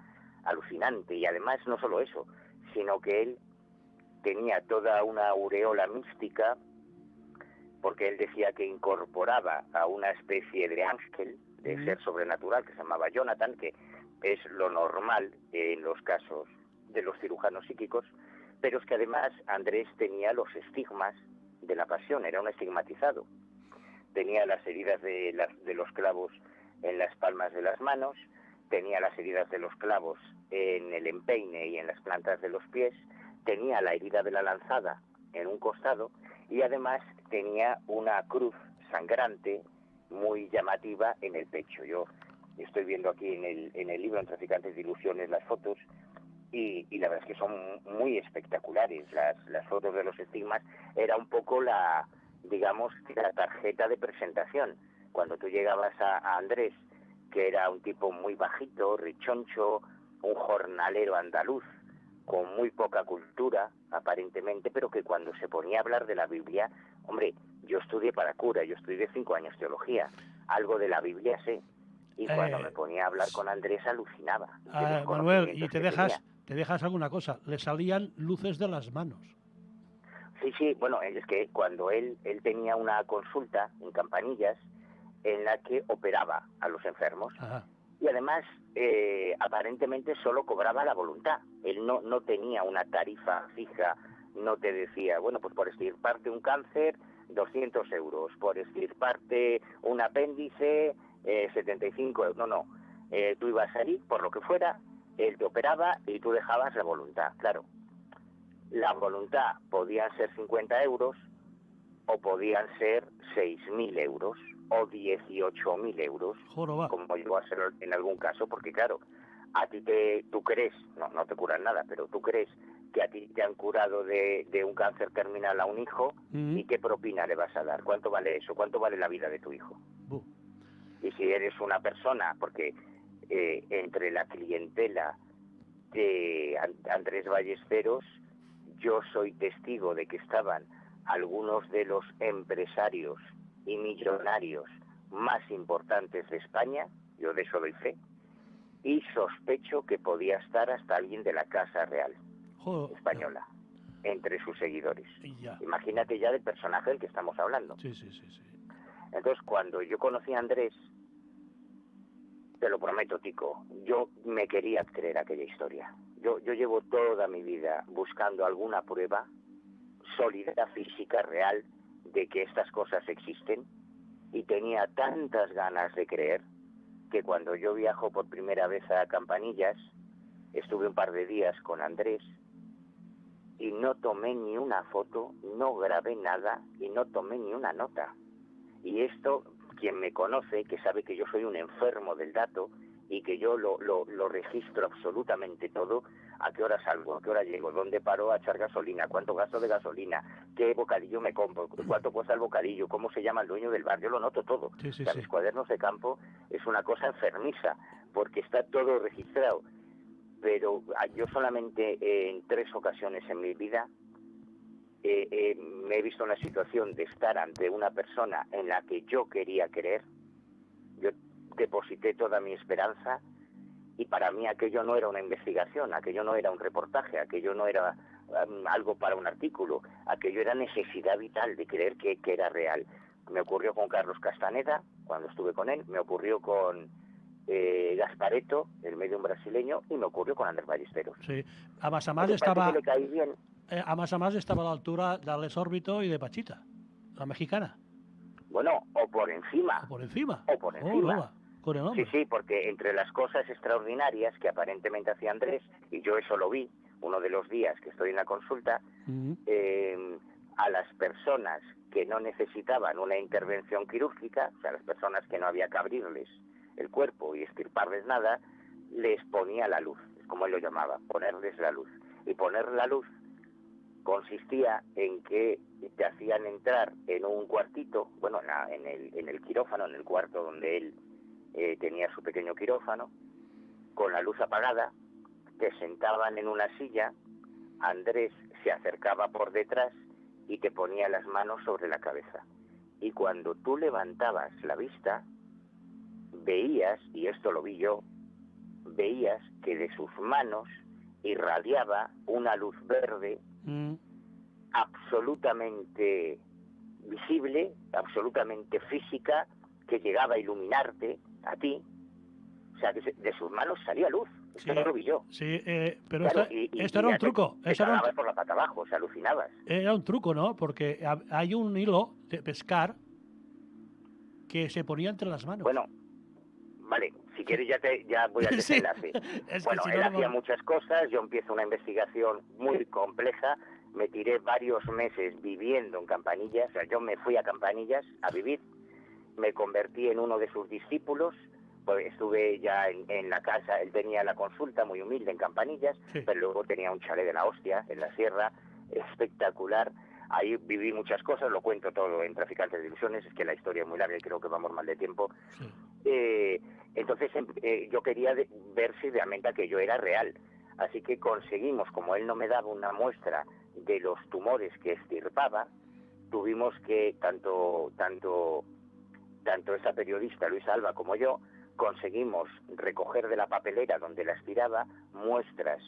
alucinante. Y además no solo eso, sino que él tenía toda una aureola mística, porque él decía que incorporaba a una especie de ángel, de ser sobrenatural, que se llamaba Jonathan, que es lo normal en los casos de los cirujanos psíquicos, pero es que además Andrés tenía los estigmas de la pasión, era un estigmatizado. Tenía las heridas de los clavos en las palmas de las manos, tenía las heridas de los clavos en el empeine y en las plantas de los pies, tenía la herida de la lanzada en un costado y además tenía una cruz sangrante muy llamativa en el pecho. Yo estoy viendo aquí en el libro En Traficantes de Ilusiones las fotos y la verdad es que son muy espectaculares. Las fotos de los estigmas era un poco la tarjeta de presentación. Cuando tú llegabas a Andrés, que era un tipo muy bajito, richoncho, un jornalero andaluz, con muy poca cultura, aparentemente, pero que cuando se ponía a hablar de la Biblia, hombre, yo estudié para cura, yo estudié 5 años teología, algo de la Biblia sé, y cuando me ponía a hablar con Andrés alucinaba. Manuel, y te dejas alguna cosa, le salían luces de las manos. Sí, bueno, es que cuando él tenía una consulta en Campanillas en la que operaba a los enfermos, y además aparentemente solo cobraba la voluntad. Él no tenía una tarifa fija, no te decía, bueno, pues por extirparte un cáncer 200 euros, por extirparte un apéndice 75 euros, no, tú ibas allí por lo que fuera, él te operaba y tú dejabas la voluntad. Claro, la voluntad podían ser 50 euros o podían ser 6.000 euros o 18.000 euros, como llegó a ser en algún caso, porque claro, a ti tú crees, no te curan nada, pero tú crees que a ti te han curado de un cáncer terminal a un hijo, ¿y qué propina le vas a dar? ¿Cuánto vale eso? ¿Cuánto vale la vida de tu hijo? Y si eres una persona, porque entre la clientela de Andrés Ballesteros, yo soy testigo de que estaban algunos de los empresarios y millonarios más importantes de España, yo de eso doy fe, y sospecho que podía estar hasta alguien de la Casa Real española entre sus seguidores. Imagínate ya del personaje del que estamos hablando. Sí. Entonces, cuando yo conocí a Andrés, te lo prometo, Tico, yo me quería creer aquella historia. Yo llevo toda mi vida buscando alguna prueba sólida, física, real, de que estas cosas existen, y tenía tantas ganas de creer que cuando yo viajo por primera vez a Campanillas, estuve un par de días con Andrés y no tomé ni una foto, no grabé nada y no tomé ni una nota. Y esto, quien me conoce, que sabe que yo soy un enfermo del dato y que yo lo registro absolutamente todo, a qué hora salgo, a qué hora llego, dónde paro a echar gasolina, cuánto gasto de gasolina, qué bocadillo me compro, cuánto cuesta el bocadillo, cómo se llama el dueño del bar, yo lo noto todo. Mis cuadernos de campo es una cosa enfermiza, porque está todo registrado. Pero yo solamente en 3 ocasiones en mi vida me he visto en la situación de estar ante una persona en la que yo quería creer. Yo deposité toda mi esperanza y para mí aquello no era una investigación, aquello no era un reportaje, aquello no era algo para un artículo, aquello era necesidad vital de creer que era real. Me ocurrió con Carlos Castaneda, cuando estuve con él, me ocurrió con Gasparetto, el medium brasileño, y me ocurrió con Andrés Ballesteros. Sí, además estaba... le caí bien. Además estaba a la altura de Alex Órbito y de Pachita, la mexicana. Bueno, o por encima. O por encima. O por encima. No, con el nombre. Sí, porque entre las cosas extraordinarias que aparentemente hacía Andrés, y yo eso lo vi uno de los días que estoy en la consulta, a las personas que no necesitaban una intervención quirúrgica, o sea, las personas que no había que abrirles el cuerpo y extirparles nada, les ponía la luz, es como él lo llamaba, ponerles la luz. Y poner la luz consistía en que te hacían entrar en un cuartito, bueno, en el quirófano, en el cuarto donde él tenía su pequeño quirófano, con la luz apagada, te sentaban en una silla, Andrés se acercaba por detrás y te ponía las manos sobre la cabeza. Y cuando tú levantabas la vista, veías, y esto lo vi yo, veías que de sus manos irradiaba una luz verde absolutamente visible, absolutamente física, que llegaba a iluminarte a ti. O sea, que de sus manos salía luz. Esto no lo vi yo. Sí, pero claro, esto era un truco. Te cagabas por la pata abajo, o sea, alucinabas. Era un truco, ¿no? Porque hay un hilo de pescar que se ponía entre las manos. Bueno, vale, si quieres ya voy al desenlace. Sí. Bueno, él hacía muchas cosas, yo empiezo una investigación muy compleja, me tiré varios meses viviendo en Campanillas, o sea, yo me fui a Campanillas a vivir, me convertí en uno de sus discípulos, pues estuve ya en la casa, él tenía la consulta muy humilde en Campanillas, pero luego tenía un chalet de la hostia, en la sierra, espectacular. Ahí viví muchas cosas, lo cuento todo en Traficantes de Ilusiones, es que la historia es muy larga y creo que vamos mal de tiempo. Entonces yo quería ver si realmente aquello era real. Así que conseguimos, como él no me daba una muestra de los tumores que extirpaba, tuvimos que, tanto esa periodista Luisa Alba como yo, conseguimos recoger de la papelera donde las tiraba muestras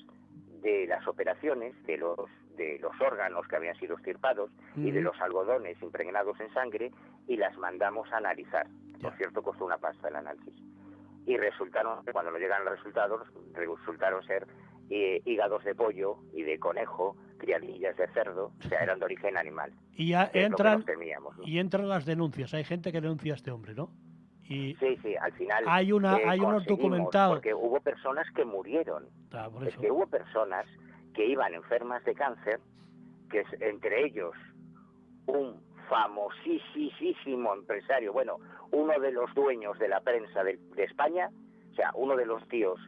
de las operaciones, de los órganos que habían sido extirpados y de los algodones impregnados en sangre, y las mandamos a analizar. Por cierto, costó una pasta el análisis. Y cuando nos llegan los resultados, resultaron ser hígados de pollo y de conejo, criadillas de cerdo, o sea, eran de origen animal. Y ya entran, temíamos, ¿no? Y entran las denuncias. Hay gente que denuncia a este hombre, ¿no? Sí, al final hay unos documental, porque hubo personas que murieron. Es que hubo personas que iban enfermas de cáncer, que entre ellos un famosísimo empresario, bueno, uno de los dueños de la prensa de España, o sea, uno de los tíos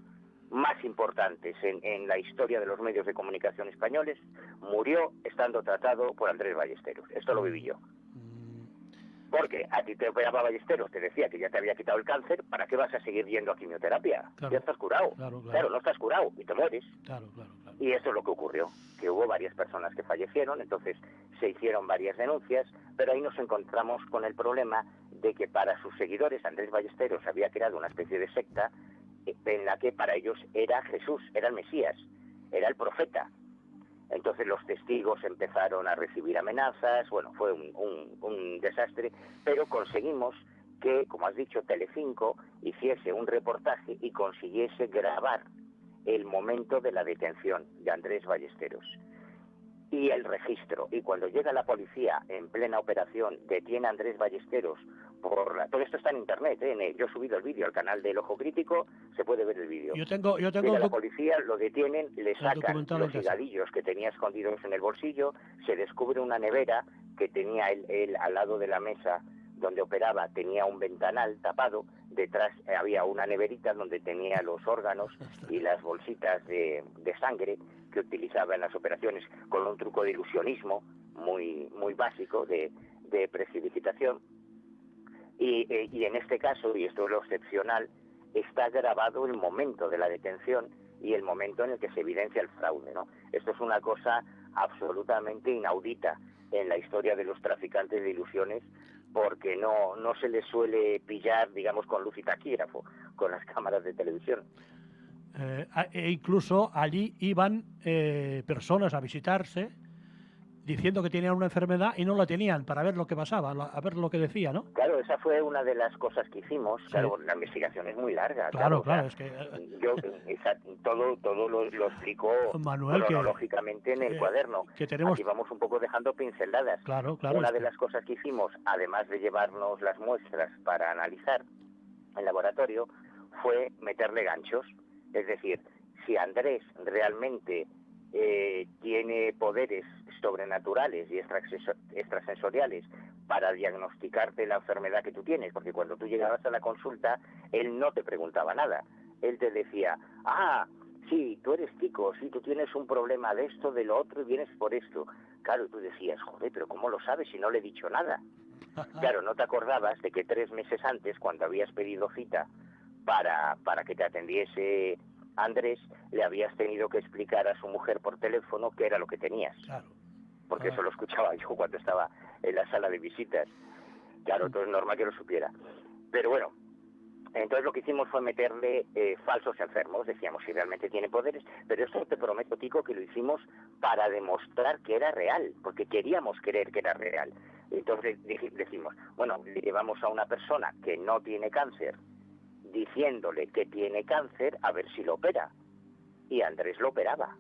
más importantes en la historia de los medios de comunicación españoles, murió estando tratado por Andrés Ballesteros. Esto lo viví yo. Porque a ti te operaba Ballesteros, te decía que ya te había quitado el cáncer, ¿para qué vas a seguir yendo a quimioterapia? Claro, ya estás curado. Claro, no estás curado y te mueres. Claro. Y eso es lo que ocurrió, que hubo varias personas que fallecieron, entonces se hicieron varias denuncias, pero ahí nos encontramos con el problema de que para sus seguidores Andrés Ballesteros había creado una especie de secta en la que para ellos era Jesús, era el Mesías, era el profeta. Entonces los testigos empezaron a recibir amenazas, bueno, fue un desastre, pero conseguimos que, como has dicho, Telecinco hiciese un reportaje y consiguiese grabar el momento de la detención de Andrés Ballesteros y el registro. Y cuando llega la policía en plena operación, detiene a Andrés Ballesteros todo esto está en internet, yo he subido el vídeo al canal del Ojo Crítico, se puede ver el vídeo. Yo tengo llega la policía, lo detienen, le sacan los higadillos que tenía escondidos en el bolsillo, se descubre una nevera que tenía él al lado de la mesa donde operaba, tenía un ventanal tapado, detrás había una neverita donde tenía los órganos y las bolsitas de sangre que utilizaba en las operaciones, con un truco de ilusionismo muy básico de precipitación. Y en este caso, y esto es lo excepcional, está grabado el momento de la detención y el momento en el que se evidencia el fraude, ¿no? Esto es una cosa absolutamente inaudita en la historia de los traficantes de ilusiones, porque no se les suele pillar, digamos, con luz y taquígrafo, con las cámaras de televisión. E incluso allí iban personas a visitarse diciendo que tenían una enfermedad y no la tenían, para ver lo que pasaba, a ver lo que decía, ¿no? Claro, esa fue una de las cosas que hicimos. Sí. Claro, la investigación es muy larga. Claro, claro, o sea, es que... Yo todo lo explico Manuel, cronológicamente en el cuaderno. Que tenemos... Aquí vamos un poco dejando pinceladas. Claro, Una de las cosas que hicimos, además de llevarnos las muestras para analizar en laboratorio, fue meterle ganchos. Es decir, si Andrés realmente tiene poderes sobrenaturales y extrasensoriales para diagnosticarte la enfermedad que tú tienes, porque cuando tú llegabas a la consulta, él no te preguntaba nada. Él te decía, sí, tú eres tico, sí, tú tienes un problema de esto, de lo otro, y vienes por esto. Claro, tú decías, joder, pero ¿cómo lo sabes si no le he dicho nada? Claro, no te acordabas de que 3 meses antes, cuando habías pedido cita para que te atendiese Andrés, le habías tenido que explicar a su mujer por teléfono qué era lo que tenías. Claro. Porque eso lo escuchaba yo cuando estaba en la sala de visitas. Claro, entonces es normal que lo supiera. Pero bueno, entonces lo que hicimos fue meterle falsos enfermos. Decíamos, si realmente tiene poderes, pero eso te prometo, Tico, que lo hicimos para demostrar que era real, porque queríamos creer que era real. Entonces decimos, bueno, le llevamos a una persona que no tiene cáncer, diciéndole que tiene cáncer, a ver si lo opera. Y Andrés lo operaba.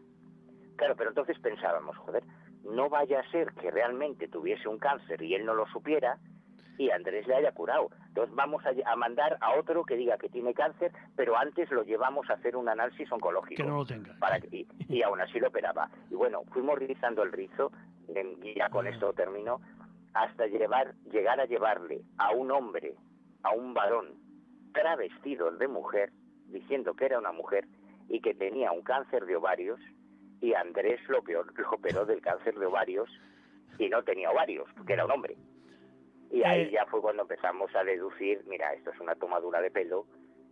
Claro, pero entonces pensábamos, joder, no vaya a ser que realmente tuviese un cáncer y él no lo supiera y Andrés le haya curado. Entonces vamos a mandar a otro que diga que tiene cáncer, pero antes lo llevamos a hacer un análisis oncológico. Que no lo tenga. Y aún así lo operaba. Y bueno, fuimos rizando el rizo, y ya con esto termino, hasta llegar a llevarle a un hombre, a un varón, travestido de mujer, diciendo que era una mujer y que tenía un cáncer de ovarios, y Andrés lo operó del cáncer de ovarios y no tenía ovarios, porque era un hombre. Y ahí ya fue cuando empezamos a deducir, mira, esto es una tomadura de pelo,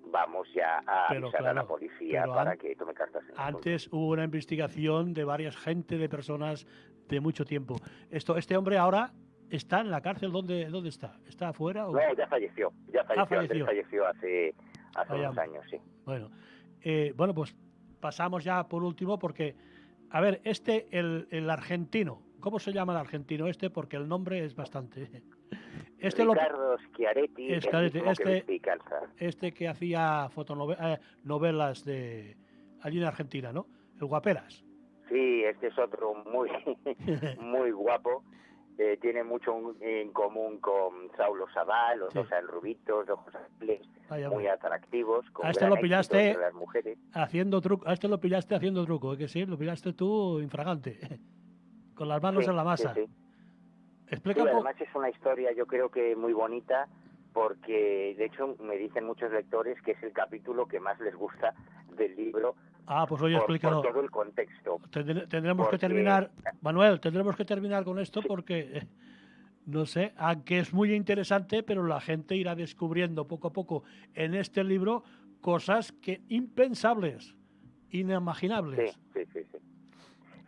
vamos ya a avisar a la policía para que tome cartas en el asunto. Antes hubo una investigación de varias gente, de personas de mucho tiempo. Este hombre ahora está en la cárcel. ¿Dónde está? ¿Está afuera? ¿O? No, ya falleció. Andrés falleció hace unos años, sí. Bueno, pues pasamos ya por último porque, a ver, el argentino, ¿cómo se llama el argentino este? Porque el nombre es bastante... Ricardo Schiaretti, este que hacía novelas de allí en Argentina, ¿no? El Guaperas. Sí, este es otro muy muy guapo. Tiene mucho en común con Saulo Sabal, los dos rubitos, de ojos azules, muy atractivos, con gran lo pillaste entre las mujeres. Haciendo truco, a este lo pillaste haciendo truco, que sí, lo pillaste tú infragante, con las manos en la masa. Sí. Además es una historia, yo creo que muy bonita, porque de hecho me dicen muchos lectores que es el capítulo que más les gusta del libro. Pues oye, explícalo. Por todo el contexto. Tendremos que terminar, Manuel, con esto porque, no sé, aunque es muy interesante, pero la gente irá descubriendo poco a poco en este libro cosas que impensables, inimaginables. Sí.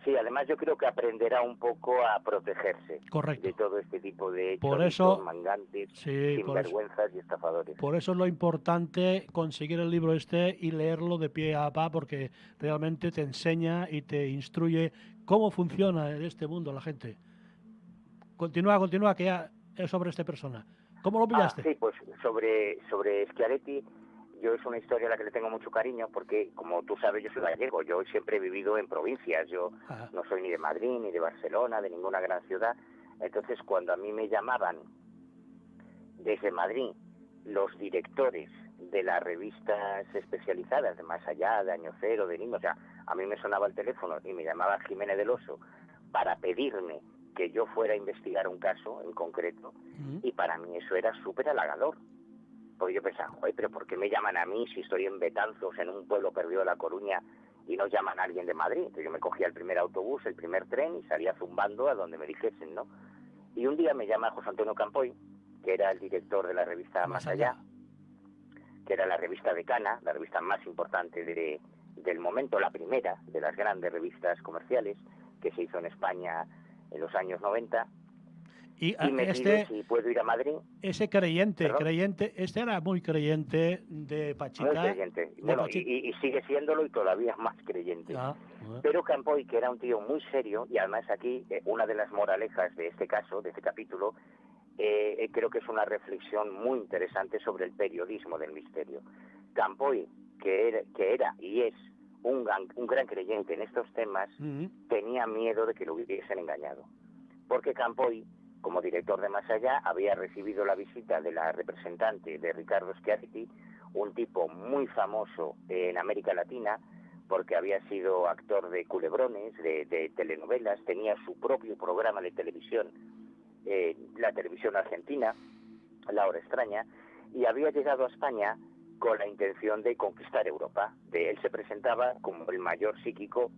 Sí, además yo creo que aprenderá un poco a protegerse. Correcto. De todo este tipo de hechos, por eso, mangantes, sinvergüenzas y estafadores. Por eso es lo importante conseguir el libro y leerlo de pie a pa, porque realmente te enseña y te instruye cómo funciona en este mundo la gente. Continúa, que ya es sobre esta persona. ¿Cómo lo pillaste? Sí, pues sobre Schiaretti, yo es una historia a la que le tengo mucho cariño porque, como tú sabes, yo soy gallego, yo siempre he vivido en provincias, yo no soy ni de Madrid, ni de Barcelona, de ninguna gran ciudad. Entonces, cuando a mí me llamaban desde Madrid los directores de las revistas especializadas de Más Allá, de Año Cero, de Nimo, o sea, a mí me sonaba el teléfono y me llamaba Jiménez del Oso para pedirme que yo fuera a investigar un caso en concreto, y para mí eso era súper halagador. Porque yo pensaba, joder, pero ¿por qué me llaman a mí si estoy en Betanzos, en un pueblo perdido de La Coruña, y no llaman a alguien de Madrid? Entonces yo me cogía el primer autobús, el primer tren, y salía zumbando a donde me dijesen, ¿no? Y un día me llama José Antonio Campoy, que era el director de la revista Más Allá, que era la revista decana, la revista más importante del momento, la primera de las grandes revistas comerciales, que se hizo en España en los años 90. Y me pide si puedo ir a Madrid. Ese creyente, este era muy creyente de Pachica. Muy creyente. Bueno, y sigue siéndolo y todavía más creyente. Pero Campoy, que era un tío muy serio, y además aquí una de las moralejas de este caso, de este capítulo, creo que es una reflexión muy interesante sobre el periodismo del misterio. Campoy, que era y es un gran creyente en estos temas, tenía miedo de que lo hubiesen engañado. Porque Campoy, como director de Más Allá, había recibido la visita de la representante de Ricardo Schiaretti, un tipo muy famoso en América Latina, porque había sido actor de culebrones, de telenovelas, tenía su propio programa de televisión, la televisión argentina, La Hora Extraña, y había llegado a España con la intención de conquistar Europa. Él se presentaba como el mayor psíquico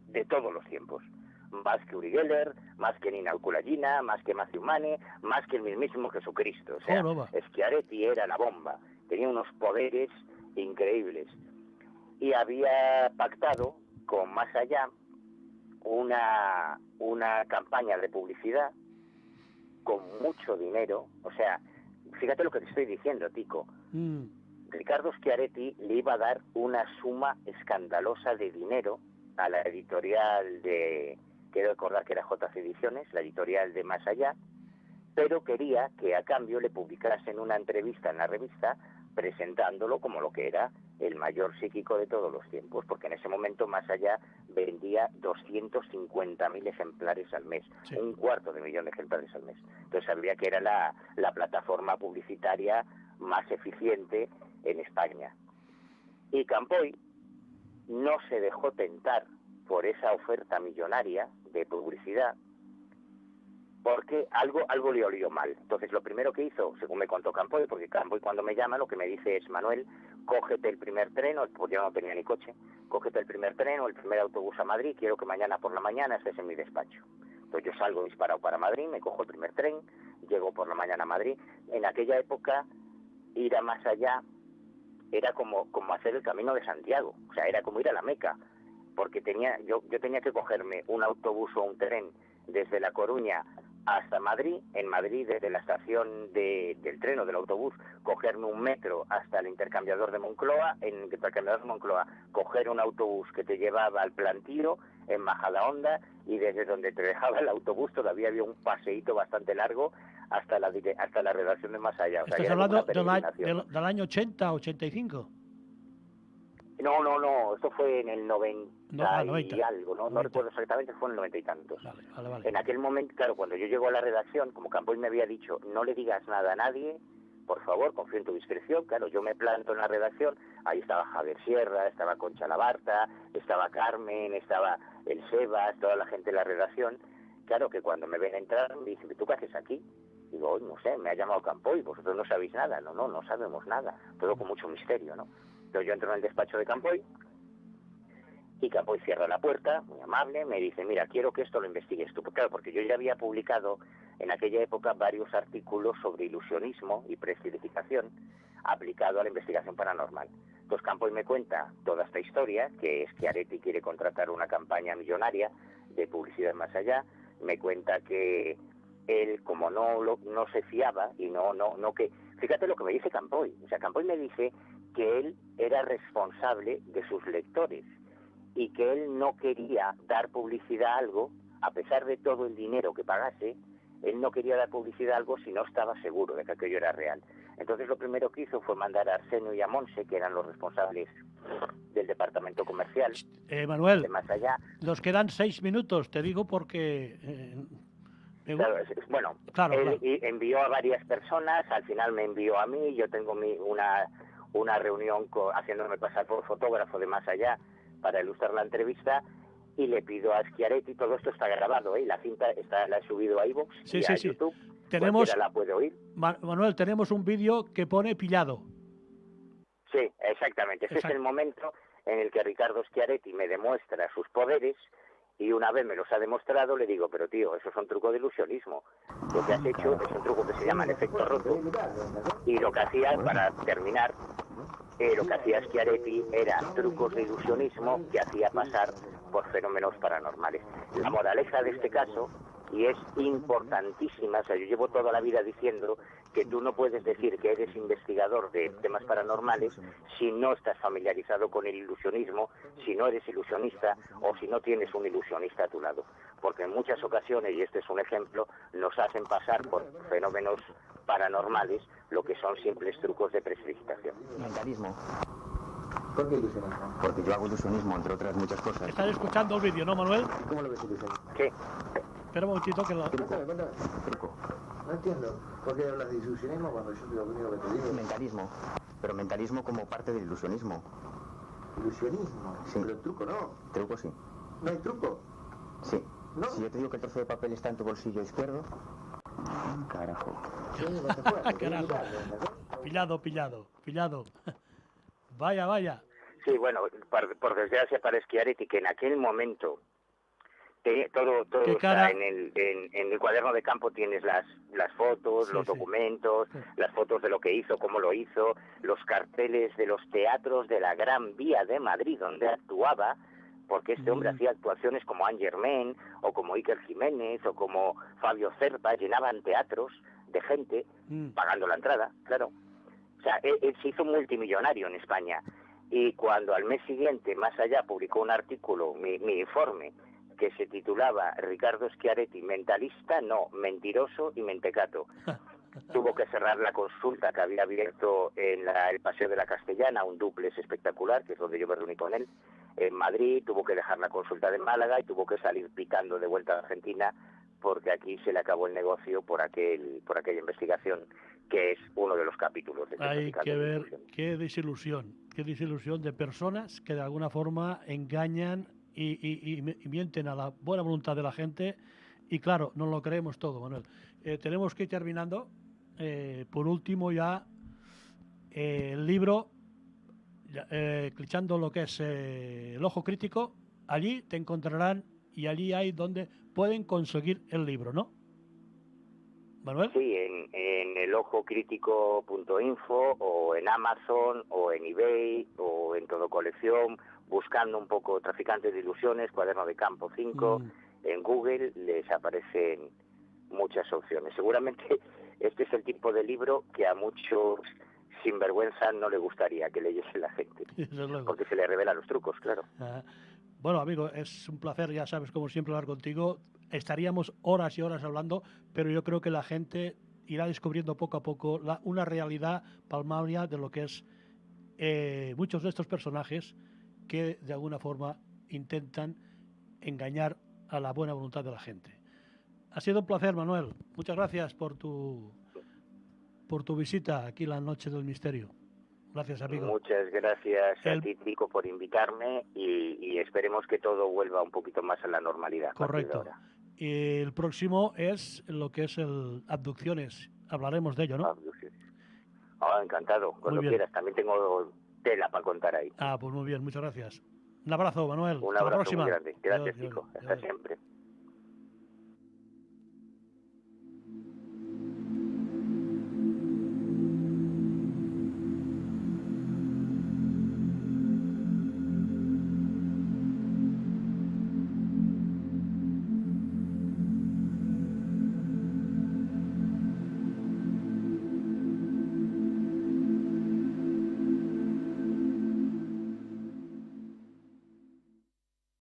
de todos los tiempos. Más que Uri Geller, más que Nina Alculagina, más que Matthew Mane, más que el mismísimo Jesucristo. O sea, Schiaretti era la bomba, tenía unos poderes increíbles. Y había pactado con Más Allá una campaña de publicidad con mucho dinero. O sea, fíjate lo que te estoy diciendo, Tico. Ricardo Schiaretti le iba a dar una suma escandalosa de dinero a la editorial quiero recordar que era JC Ediciones, la editorial de Más Allá, pero quería que a cambio le publicasen una entrevista en la revista presentándolo como lo que era el mayor psíquico de todos los tiempos, porque en ese momento Más Allá vendía 250.000 ejemplares al mes, sí. 250.000 de ejemplares al mes. Entonces sabía que era la plataforma publicitaria más eficiente en España. Y Campoy no se dejó tentar por esa oferta millonaria de publicidad, porque algo le olió mal. Entonces lo primero que hizo, según me contó Campoy, porque Campoy cuando me llama lo que me dice es: Manuel, cógete el primer tren, porque yo no tenía ni coche, cógete el primer tren o el primer autobús a Madrid, quiero que mañana por la mañana estés en mi despacho. Entonces yo salgo disparado para Madrid, me cojo el primer tren, llego por la mañana a Madrid. En aquella época ir a Más Allá era como hacer el Camino de Santiago, o sea, era como ir a la Meca, porque yo tenía que cogerme un autobús o un tren desde La Coruña hasta Madrid, en Madrid desde la estación del tren o del autobús, cogerme un metro hasta el intercambiador de Moncloa, en el intercambiador de Moncloa coger un autobús que te llevaba al Plantío, en Majadahonda, y desde donde te dejaba el autobús todavía había un paseíto bastante largo hasta la redacción de Más Allá. O sea, ¿estás hablando del año 80, 85? No, esto fue en el 90 y algo, no recuerdo exactamente, fue en el 90 y tantos. Vale. En aquel momento, claro, cuando yo llego a la redacción, como Campoy me había dicho, no le digas nada a nadie, por favor, confío en tu discreción. Claro, yo me planto en la redacción, ahí estaba Javier Sierra, estaba Concha Labarta, estaba Carmen, estaba el Sebas, toda la gente de la redacción. Claro que cuando me ven entrar me dicen: ¿tú qué haces aquí? Digo, no sé, me ha llamado Campoy, vosotros no sabéis nada. No sabemos nada, todo con mucho misterio, ¿no? Entonces yo entro en el despacho de Campoy y Campoy cierra la puerta, muy amable, me dice: mira, quiero que esto lo investigues tú. Claro, porque yo ya había publicado en aquella época varios artículos sobre ilusionismo y prestidigitación aplicado a la investigación paranormal. Entonces Campoy me cuenta toda esta historia, que es que Schiaretti quiere contratar una campaña millonaria de publicidad Más Allá. Me cuenta que él, como no se fiaba y no que... Fíjate lo que me dice Campoy. O sea, Campoy me dice que él era responsable de sus lectores y que él no quería dar publicidad a algo, a pesar de todo el dinero que pagase, él no quería dar publicidad a algo si no estaba seguro de que aquello era real. Entonces lo primero que hizo fue mandar a Arsenio y a Monse, que eran los responsables del departamento comercial. Manuel, de Más Allá. Nos quedan 6 minutos, te digo porque... Claro, bueno, él envió a varias personas, al final me envió a mí, yo tengo una reunión haciéndome pasar por fotógrafo de Más Allá para ilustrar la entrevista, y le pido a Schiaretti, todo esto está grabado, la cinta la he subido a iVoox y a YouTube, cualquiera la puede oír. Manuel, tenemos un vídeo que pone pillado. Sí, exactamente, ese es el momento en el que Ricardo Schiaretti me demuestra sus poderes. Y una vez me los ha demostrado, le digo: pero tío, eso es un truco de ilusionismo. Lo que has hecho es un truco que se llama el efecto roto. Y lo que hacía, para terminar, lo que hacía Schiaretti era trucos de ilusionismo que hacía pasar por fenómenos paranormales. La moraleja de este caso, y es importantísima, o sea, yo llevo toda la vida diciendo que tú no puedes decir que eres investigador de temas paranormales si no estás familiarizado con el ilusionismo, si no eres ilusionista o si no tienes un ilusionista a tu lado. Porque en muchas ocasiones, y este es un ejemplo, nos hacen pasar por fenómenos paranormales lo que son simples trucos de precipitación. Mentalismo. ¿Por qué ilusionismo? Porque yo hago ilusionismo, entre otras muchas cosas. Estás escuchando el vídeo, ¿no, Manuel? ¿Cómo lo ves ilusionismo? Sí. Espera un momentito que lo... Cuéntame. Truco. No entiendo. ¿Por qué hablas de ilusionismo cuando yo lo único que te digo es Mentalismo. Pero mentalismo como parte del ilusionismo. ilusionismo? Sí. Pero el truco no. Truco sí. ¿No hay truco? Sí. ¿No? Si yo te digo que el trozo de papel está en tu bolsillo izquierdo... Carajo. Sí, no se puede. Carajo. Pillado. Vaya. Sí, bueno, por desgracia para Schiaretti, que en aquel momento todo está en el cuaderno de campo, tienes las fotos, los documentos, las fotos de lo que hizo, cómo lo hizo, los carteles de los teatros de la Gran Vía de Madrid, donde actuaba, porque este hombre hacía actuaciones como Anne Germain, o como Iker Jiménez, o como Fabio Cerpa, llenaban teatros de gente, pagando la entrada, claro. O sea, él se hizo multimillonario en España. Y cuando al mes siguiente, Más Allá, publicó un artículo, mi informe, que se titulaba Ricardo Schiaretti, mentalista, no, mentiroso y mentecato. Tuvo que cerrar la consulta que había abierto en el Paseo de la Castellana, un dúplex espectacular, que es donde yo me reuní con él, en Madrid. Tuvo que dejar la consulta de Málaga y tuvo que salir picando de vuelta a Argentina, porque aquí se le acabó el negocio por aquella investigación, que es uno de los capítulos de Hay que ver qué desilusión de personas que de alguna forma engañan y mienten a la buena voluntad de la gente, y claro, no lo creemos todo, Manuel. Tenemos que ir terminando. Por último ya, el libro, clicando lo que es El Ojo Crítico, allí te encontrarán, y allí hay donde pueden conseguir el libro, ¿no, Manuel? Sí, en elojocrítico.info, o en Amazon, o en eBay, o en Todo Colección, buscando un poco Traficantes de Ilusiones, Cuaderno de Campo 5, en Google les aparecen muchas opciones. Seguramente este es el tipo de libro que a muchos sinvergüenza no le gustaría que leyese la gente, porque se le revelan los trucos, claro. Bueno, amigo, es un placer, ya sabes, como siempre, hablar contigo. Estaríamos horas y horas hablando, pero yo creo que la gente irá descubriendo poco a poco una realidad palmaria de lo que es muchos de estos personajes que de alguna forma intentan engañar a la buena voluntad de la gente. Ha sido un placer, Manuel. Muchas gracias por tu visita aquí la Noche del Misterio. Gracias, amigo. Muchas gracias a ti, Tico, por invitarme, y esperemos que todo vuelva un poquito más a la normalidad. Correcto. Y el próximo es lo que es el abducciones. Hablaremos de ello, ¿no? Abducciones. Encantado, cuando quieras. También tengo tela para contar ahí. Pues muy bien, muchas gracias. Un abrazo, Manuel. Un abrazo muy grande. Gracias, Tico. Hasta siempre.